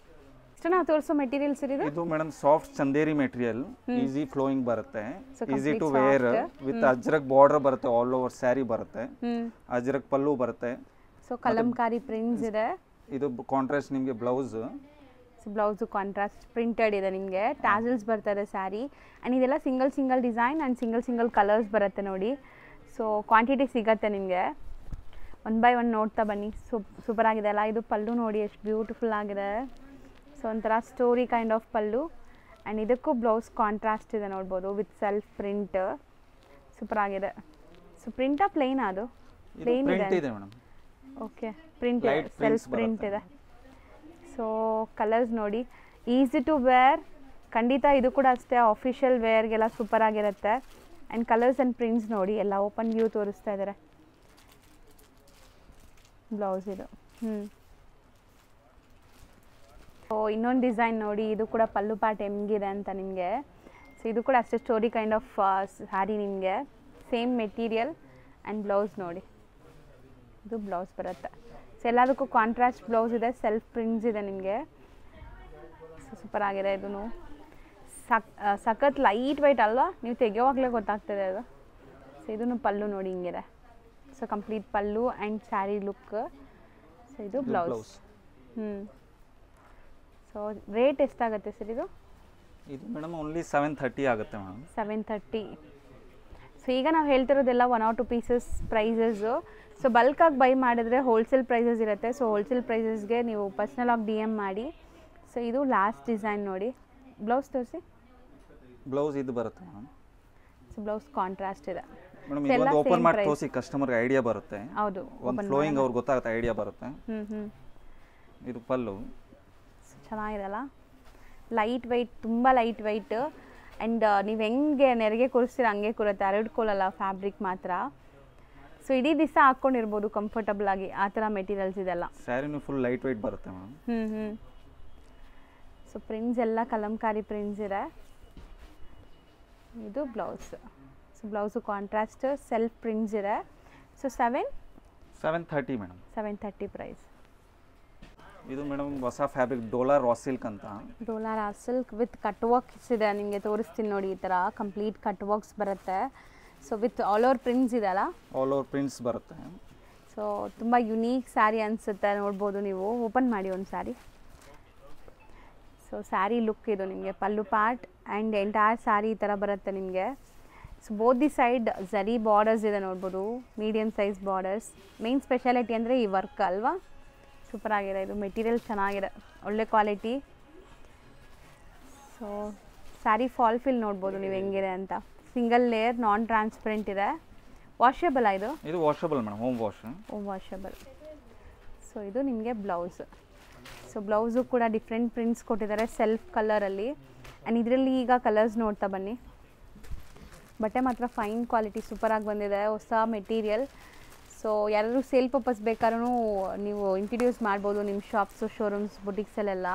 ಇಷ್ಟು ನಾವು ತೋರಿಸೋ ಮೆಟೀರಿಯಲ್ಸ್ ಇದು. ಇದು madam soft Chanderi material, easy flowing ಬರುತ್ತೆ, easy to wear, with Ajrak border ಬರುತ್ತೆ, ಆಲ್ ಓವರ್ ಸ್ಯಾರಿ ಬರುತ್ತೆ, ಅಜ್ರಕ್ ಪಲ್ಲು ಬರುತ್ತೆ. ಸೊ ಕಲಂಕಾರಿ ಪ್ರಿಂಟ್ಸ್ ಇದೆ. ಇದು ಕಾಂಟ್ರಾಸ್ಟ್ ನಿಮಗೆ blouse. So blouse contrast printed ಇದೆ, ನಿಮಗೆ ಟ್ಯಾಸಲ್ಸ್ ಬರ್ತದೆ ಸ್ಯಾರಿ. ಆ್ಯಂಡ್ ಇದೆಲ್ಲ single design and single colours ಬರುತ್ತೆ ನೋಡಿ. ಸೊ ಕ್ವಾಂಟಿಟಿ ಸಿಗುತ್ತೆ ನಿಮಗೆ. 1 by 1 ನೋಡ್ತಾ ಬನ್ನಿ. ಸೂಪರ್ ಆಗಿದೆ ಅಲ್ಲ. ಇದು ಪಲ್ಲು ನೋಡಿ ಎಷ್ಟು ಬ್ಯೂಟಿಫುಲ್ ಆಗಿದೆ. ಸೊ ಒಂಥರ story kind of pallu. And ಇದಕ್ಕೂ ಬ್ಲೌಸ್ ಕಾಂಟ್ರಾಸ್ಟ್ ಇದೆ ನೋಡ್ಬೋದು, ವಿತ್ ಸೆಲ್ಫ್ ಪ್ರಿಂಟ್. ಸೂಪರ್ ಆಗಿದೆ. ಸೊ ಪ್ರಿಂಟಾ ಪ್ಲೇನ್? ಅದು ಪ್ಲೇನ್ ಇದೆ. ಓಕೆ, ಪ್ರಿಂಟ್ ಸೆಲ್ಫ್ ಪ್ರಿಂಟ್ ಇದೆ. ಸೊ ಕಲರ್ಸ್ ನೋಡಿ, ಈಸಿ ಟು ವೇರ್. ಖಂಡಿತ ಇದು ಕೂಡ ಅಷ್ಟೇ, ಆಫಿಷಿಯಲ್ ವೇರ್ಗೆಲ್ಲ ಸೂಪರ್ ಆಗಿರುತ್ತೆ. ಆ್ಯಂಡ್ ಕಲರ್ಸ್ ಆ್ಯಂಡ್ ಪ್ರಿಂಟ್ಸ್ ನೋಡಿ, ಎಲ್ಲ ಓಪನ್ ವ್ಯೂ ತೋರಿಸ್ತಾ ಇದ್ದಾರೆ. ಬ್ಲೌಸ್ ಇದು. ಸೊ ಇನ್ನೊಂದು ಡಿಸೈನ್ ನೋಡಿ, ಇದು ಕೂಡ ಪಲ್ಲು ಪಾರ್ಟ್ ಹೆಂಗಿದೆ ಅಂತ ನಿಮಗೆ. ಸೊ ಇದು ಕೂಡ ಅಷ್ಟೇ ಸ್ಟೋರಿ ಕೈಂಡ್ ಆಫ್ ಸ್ಯಾರಿ ನಿಮಗೆ. ಸೇಮ್ ಮೆಟೀರಿಯಲ್ ಆ್ಯಂಡ್ ಬ್ಲೌಸ್ ನೋಡಿ, ಇದು ಬ್ಲೌಸ್ ಬರುತ್ತೆ. ಸೊ ಎಲ್ಲದಕ್ಕೂ ಕಾಂಟ್ರಾಸ್ಟ್ ಬ್ಲೌಸ್ ಇದೆ, ಸೆಲ್ಫ್ ಪ್ರಿಂಟ್ಸ್ ಇದೆ ನಿಮಗೆ. ಸೊ ಸೂಪರ್ ಆಗಿದೆ. ಇದೂ ಸಖತ್ ಲೈಟ್ ವೈಟ್ ಅಲ್ವಾ, ನೀವು ತೆಗೆಯೋವಾಗಲೇ ಗೊತ್ತಾಗ್ತದೆ ಅದು. ಸೊ ಇದೂ ಪಲ್ಲು ನೋಡಿ ಹಿಂಗಿದೆ. So complete pallu and sari look. So ಇದು ಬ್ಲೌಸ್. ಸೊ ರೇಟ್ ಎಷ್ಟಾಗುತ್ತೆ ಸರ್ ಇದು? ಇದು ಮೇಡಮ್ ಓನ್ಲಿ 730 ಆಗುತ್ತೆ ಮೇಡಮ್. 730. ಸೊ ಈಗ ನಾವು ಹೇಳ್ತಿರೋದೆಲ್ಲ 1 or 2 ಪೀಸಸ್ ಪ್ರೈಸಸ್ಸು. ಸೊ ಬಲ್ಕಾಗಿ ಬೈ ಮಾಡಿದ್ರೆ ಹೋಲ್ಸೇಲ್ ಪ್ರೈಸಸ್ ಇರುತ್ತೆ. ಸೊ ಹೋಲ್ಸೇಲ್ ಪ್ರೈಸಸ್ಗೆ ನೀವು ಪರ್ಸ್ನಲಾಗಿ DM ಮಾಡಿ. ಸೊ ಇದು ಲಾಸ್ಟ್ ಡಿಸೈನ್ ನೋಡಿ. ಬ್ಲೌಸ್ ತೋರಿಸಿ. ಬ್ಲೌಸ್ ಇದು ಬರುತ್ತೆ ಮೇಡಮ್. ಸೊ ಬ್ಲೌಸ್ ಕಾಂಟ್ರಾಸ್ಟ್ ಇದೆ ಮೇಡಮ್. ಇದೊಂದು ಓಪನ್ ಮಾಡಿ ತೋರಿಸಿ, ಕಸ್ಟಮರ್ಗೆ ಐಡಿಯಾ ಬರುತ್ತೆ. ಹೌದು, ಒಂದು ಫ್ಲೋಯಿಂಗ್ ಅವ್ರಿಗೆ ಗೊತ್ತಾಗುತ್ತೆ, ಐಡಿಯಾ ಬರುತ್ತೆ. ಇದು ಪಲ್ಲು. ಚೆನ್ನಾಗಿದೆಲ್ಲ, ಲೈಟ್ ವೆಯ್ಟ್, ತುಂಬ ಲೈಟ್ ವೆಯ್ಟ್. ಆ್ಯಂಡ್ ನೀವು ಹೆಂಗೆ ನೆರಿಗೆ ಕೂರಿಸ್ತೀರ ಹಂಗೆ ಕೂರುತ್ತೆ, ಹರಡ್ಕೊಳ್ಳಲ್ಲ ಫ್ಯಾಬ್ರಿಕ್ ಮಾತ್ರ. ಸೊ ಇಡೀ ದಿವಸ ಹಾಕ್ಕೊಂಡಿರ್ಬೋದು ಕಂಫರ್ಟಬಲ್ ಆಗಿ, ಆ ಥರ ಮೆಟೀರಿಯಲ್ಸ್ ಇದೆಲ್ಲ. ಸ್ಯಾರಿನೂ ಫುಲ್ ಲೈಟ್ ವೆಯ್ಟ್ ಬರುತ್ತೆ ಮೇಡಮ್. ಸೊ ಪ್ರಿಂಟ್ಸ್ ಎಲ್ಲ ಕಲಂಕಾರಿ ಪ್ರಿಂಟ್ಸ್ ಇದೆ. ಇದು blouse. So blouse contrast, self prints ಇದೆ. So 730 madam. 730 ಪ್ರೈಸ್. ಇದು ಮೇಡಮ್ ಹೊಸ ಫ್ಯಾಬ್ರಿಕ್ ಡೋಲಾ ರಾ ಸಿಲ್ಕ್ ಅಂತ. Dola raw silk with cut works ಇದೆ, ನಿಮಗೆ ತೋರಿಸ್ತೀನಿ ನೋಡಿ. ಈ ಥರ ಕಂಪ್ಲೀಟ್ ಕಟ್ ವರ್ಕ್ಸ್ ಬರುತ್ತೆ. So with all over prints ಇದೆ ಅಲ್ಲ, ಆಲ್ ಓವರ್ ಪ್ರಿಂಟ್ಸ್ ಬರುತ್ತೆ. ಸೊ ತುಂಬ ಯುನೀಕ್ ಸ್ಯಾರಿ ಅನಿಸುತ್ತೆ, ನೋಡ್ಬೋದು ನೀವು. ಓಪನ್ ಮಾಡಿ ಒಂದು ಸ್ಯಾರಿ. ಸೊ ಸ್ಯಾರಿ ಲುಕ್ ಇದು ನಿಮಗೆ, ಪಲ್ಲು ಪಾರ್ಟ್ ಆ್ಯಂಡ್ ಎಂಟೈರ್ ಸ್ಯಾರಿ ಈ ಥರ ಬರುತ್ತೆ ನಿಮಗೆ. So both the side zari borders ಇದೆ ನೋಡ್ಬೋದು, medium size borders. Main speciality ಅಂದರೆ ಈ ವರ್ಕ್ ಅಲ್ವಾ. ಸೂಪರ್ ಆಗಿದೆ. ಇದು ಮೆಟೀರಿಯಲ್ ಚೆನ್ನಾಗಿದೆ, ಒಳ್ಳೆ quality. So sari fall fill ನೋಡ್ಬೋದು ನೀವು ಹೆಂಗಿದೆ ಅಂತ. ಸಿಂಗಲ್ ಲೇಯರ್, ನಾನ್ ಟ್ರಾನ್ಸ್ಪರೆಂಟ್ ಇದೆ. ವಾಷೇಬಲ್ ಇದು? ಇದು washable madam, home washable. So ಇದು ನಿಮಗೆ ಬ್ಲೌಸ್. ಸೊ ಬ್ಲೌಸು ಕೂಡ ಡಿಫ್ರೆಂಟ್ ಪ್ರಿಂಟ್ಸ್ ಕೊಟ್ಟಿದ್ದಾರೆ ಸೆಲ್ಫ್ ಕಲರಲ್ಲಿ. ಆ್ಯಂಡ್ ಇದರಲ್ಲಿ ಈಗ ಕಲರ್ಸ್ ನೋಡ್ತಾ ಬನ್ನಿ. ಬಟ್ಟೆ ಮಾತ್ರ ಫೈನ್ ಕ್ವಾಲಿಟಿ, ಸೂಪರಾಗಿ ಬಂದಿದೆ, ಹೊಸ ಮೆಟೀರಿಯಲ್. ಸೊ ಯಾರಾದರೂ ಸೇಲ್ ಪರ್ಪಸ್ ಬೇಕಾದ್ರೂ ನೀವು ಇಂಟ್ರಡ್ಯೂಸ್ ಮಾಡ್ಬೋದು ನಿಮ್ಮ ಶಾಪ್ಸು, ಶೋರೂಮ್ಸ್, ಬುಟಿಕ್ಸಲ್ಲೆಲ್ಲ.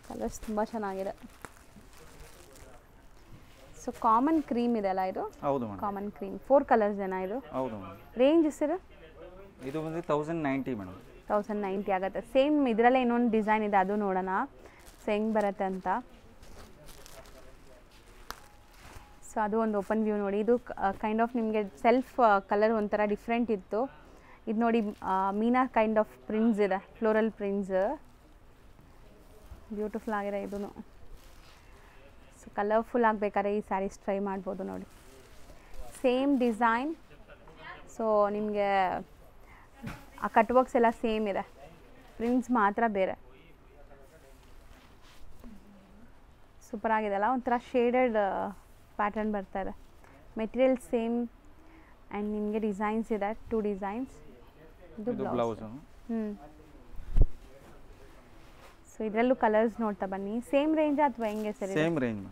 ಕಲರ್ಸ್ ತುಂಬ ಚೆನ್ನಾಗಿದೆ. ಸೊ ಕಾಮನ್ ಕ್ರೀಮ್ ಇದೆ ಅಲ್ಲ ಇದು? ಹೌದು ಮೇಡಮ್, ಕಾಮನ್ ಕ್ರೀಮ್. 4 ಕಲರ್ಸ್ ಏನಾ ಇದು? ಹೌದು ಮೇಡಮ್. Range sir? ಇದು ಬಂದು 1090 ಮೇಡಮ್. 1090 ಆಗುತ್ತೆ. ಸೇಮ್ ಇದರಲ್ಲೇ ಇನ್ನೊಂದು ಡಿಸೈನ್ ಇದೆ, ಅದು ನೋಡೋಣ ಸೊ ಹೆಂಗೆ ಬರುತ್ತೆ ಅಂತ. ಸೊ ಅದು ಒಂದು ಓಪನ್ ವ್ಯೂ ನೋಡಿ. ಇದು ಕೈಂಡ್ ಆಫ್ ನಿಮಗೆ ಸೆಲ್ಫ್ ಕಲರ್ ಒಂಥರ ಡಿಫ್ರೆಂಟ್ ಇತ್ತು. ಇದು ನೋಡಿ ಮೀನಾ ಕೈಂಡ್ ಆಫ್ ಪ್ರಿಂಟ್ಸ್ ಇದೆ, ಫ್ಲೋರಲ್ ಪ್ರಿಂಟ್ಸ್, ಬ್ಯೂಟಿಫುಲ್ ಆಗಿದೆ ಇದೂ. ಸೊ ಕಲರ್ಫುಲ್ ಆಗಬೇಕಾದ್ರೆ ಈ ಸ್ಯಾರೀಸ್ ಟ್ರೈ ಮಾಡ್ಬೋದು ನೋಡಿ. ಸೇಮ್ ಡಿಸೈನ್, ಸೊ ನಿಮಗೆ ಆ ಕಟ್ ವರ್ಕ್ಸ್ ಎಲ್ಲ ಸೇಮ್ ಇದೆ, ಪ್ರಿಂಟ್ಸ್ ಮಾತ್ರ ಬೇರೆ. ಸೂಪರ್ ಆಗಿದೆ ಅಲ್ಲ, ಒಂಥರ ಶೇಡೆಡ್ ಪ್ಯಾಟರ್ನ್ ಬರ್ತಾ ಇದೆ. ಮೆಟೀರಿಯಲ್ ಸೇಮ್ ಆ್ಯಂಡ್ ನಿಮಗೆ ಡಿಸೈನ್ಸ್ ಇದೆ, 2 ಡಿಸೈನ್ಸ್. ಇದು ಬ್ಲೌಸ್. ಸೊ ಇದರಲ್ಲೂ ಕಲರ್ಸ್ ನೋಡ್ತಾ ಬನ್ನಿ. ಸೇಮ್ ರೇಂಜ್ ಅಥವಾ ಹೆಂಗೆ sir? Same range,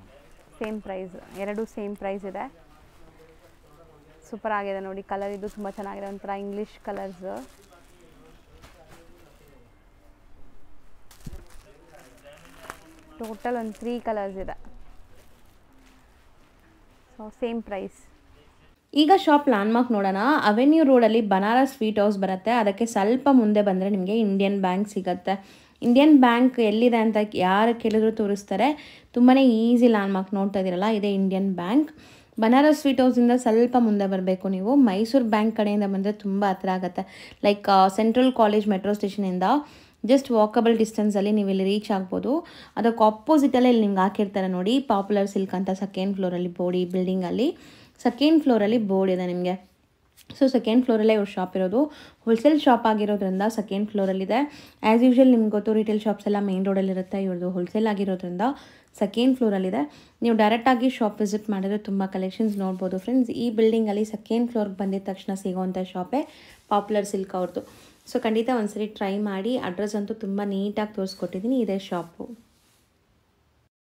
same price, ಎರಡೂ ಸೇಮ್ ಪ್ರೈಸ್ ಇದೆ. ಸೂಪರ್ ಆಗಿದೆ ನೋಡಿ ಕಲರ್, ಇದು ತುಂಬ ಚೆನ್ನಾಗಿದೆ, ಒಂಥರ ಇಂಗ್ಲೀಷ್ ಕಲರ್ಸ್. ಟೋಟಲ್ ಒಂದು 3 ಕಲರ್ಸ್ ಇದೆ. So same price. ಈಗ ಶಾಪ್ ಲ್ಯಾಂಡ್ಮಾರ್ಕ್ ನೋಡೋಣ. ಅವೆನ್ಯೂ ರೋಡಲ್ಲಿ ಬನಾರಸ್ ಸ್ವೀಟ್ ಹೌಸ್ ಬರುತ್ತೆ, ಅದಕ್ಕೆ ಸ್ವಲ್ಪ ಮುಂದೆ ಬಂದರೆ ನಿಮಗೆ ಇಂಡಿಯನ್ ಬ್ಯಾಂಕ್ ಸಿಗುತ್ತೆ. ಇಂಡಿಯನ್ ಬ್ಯಾಂಕ್ ಎಲ್ಲಿದೆ ಅಂತ ಯಾರು ಕೇಳಿದ್ರು ತೋರಿಸ್ತಾರೆ. ತುಂಬಾ ಈಸಿ ಲ್ಯಾಂಡ್ಮಾರ್ಕ್ ನೋಡ್ತಾ ಇದ್ದೀರಲ್ಲ, ಇದೇ ಇಂಡಿಯನ್ ಬ್ಯಾಂಕ್. ಬನಾರಸ್ ಸ್ವೀಟ್ ಹೌಸಿಂದ ಸ್ವಲ್ಪ ಮುಂದೆ ಬರಬೇಕು ನೀವು. ಮೈಸೂರು ಬ್ಯಾಂಕ್ ಕಡೆಯಿಂದ ಬಂದರೆ ತುಂಬ ಹತ್ರ ಆಗುತ್ತೆ. ಲೈಕ್ ಸೆಂಟ್ರಲ್ ಕಾಲೇಜ್ ಮೆಟ್ರೋ ಸ್ಟೇಷನಿಂದ ಜಸ್ಟ್ ವಾಕಬಲ್ ಡಿಸ್ಟೆನ್ಸಲ್ಲಿ ನೀವು ಇಲ್ಲಿ ರೀಚ್ ಆಗ್ಬೋದು. ಅದಕ್ಕೆ ಆಪೋಸಿಟಲ್ಲೇ ಇಲ್ಲಿ ನಿಮ್ಗೆ ಹಾಕಿರ್ತಾರೆ ನೋಡಿ, ಪಾಪ್ಯುಲರ್ ಸಿಲ್ಕ್ ಅಂತ. ಸೆಕೆಂಡ್ ಫ್ಲೋರಲ್ಲಿ ಬೋರ್ಡ್, ಈ ಬಿಲ್ಡಿಂಗಲ್ಲಿ ಸೆಕೆಂಡ್ ಫ್ಲೋರಲ್ಲಿ ಬೋರ್ಡ್ ಇದೆ ನಿಮಗೆ. ಸೊ ಸೆಕೆಂಡ್ ಫ್ಲೋರಲ್ಲೇ ಇವ್ರ ಶಾಪ್ ಇರೋದು. ಹೋಲ್ಸೇಲ್ ಶಾಪ್ ಆಗಿರೋದ್ರಿಂದ ಸೆಕೆಂಡ್ ಫ್ಲೋರಲ್ಲಿದೆ. ಆ್ಯಸ್ ಯೂಶ್ವಲ್ ನಿಮ್ಗೆ ಗೊತ್ತು, ರಿಟೇಲ್ ಶಾಪ್ಸ್ ಎಲ್ಲ ಮೇನ್ ರೋಡಲ್ಲಿರುತ್ತೆ, ಇವ್ರದ್ದು ಹೋಲ್ಸೇಲ್ ಆಗಿರೋದ್ರಿಂದ ಸೆಕೆಂಡ್ ಫ್ಲೋರಲ್ಲಿದೆ. ನೀವು ಡೈರೆಕ್ಟಾಗಿ ಶಾಪ್ ವಿಸಿಟ್ ಮಾಡಿದ್ರೆ ತುಂಬ ಕಲೆಕ್ಷನ್ಸ್ ನೋಡ್ಬೋದು ಫ್ರೆಂಡ್ಸ್. ಈ ಬಿಲ್ಡಿಂಗಲ್ಲಿ ಸೆಕೆಂಡ್ ಫ್ಲೋರ್ಗೆ ಬಂದಿದ ತಕ್ಷಣ ಸಿಗೋವಂಥ ಶಾಪೇ ಪಾಪ್ಯುಲರ್ ಸಿಲ್ಕ್ ಅವ್ರದ್ದು. ಸೊ ಖಂಡಿತ ಒಂದ್ಸರಿ ಟ್ರೈ ಮಾಡಿ. ಅಡ್ರೆಸ್ ಅಂತೂ ತುಂಬ ನೀಟಾಗಿ ತೋರಿಸ್ಕೊಟ್ಟಿದ್ದೀನಿ, ಇದೇ ಶಾಪು.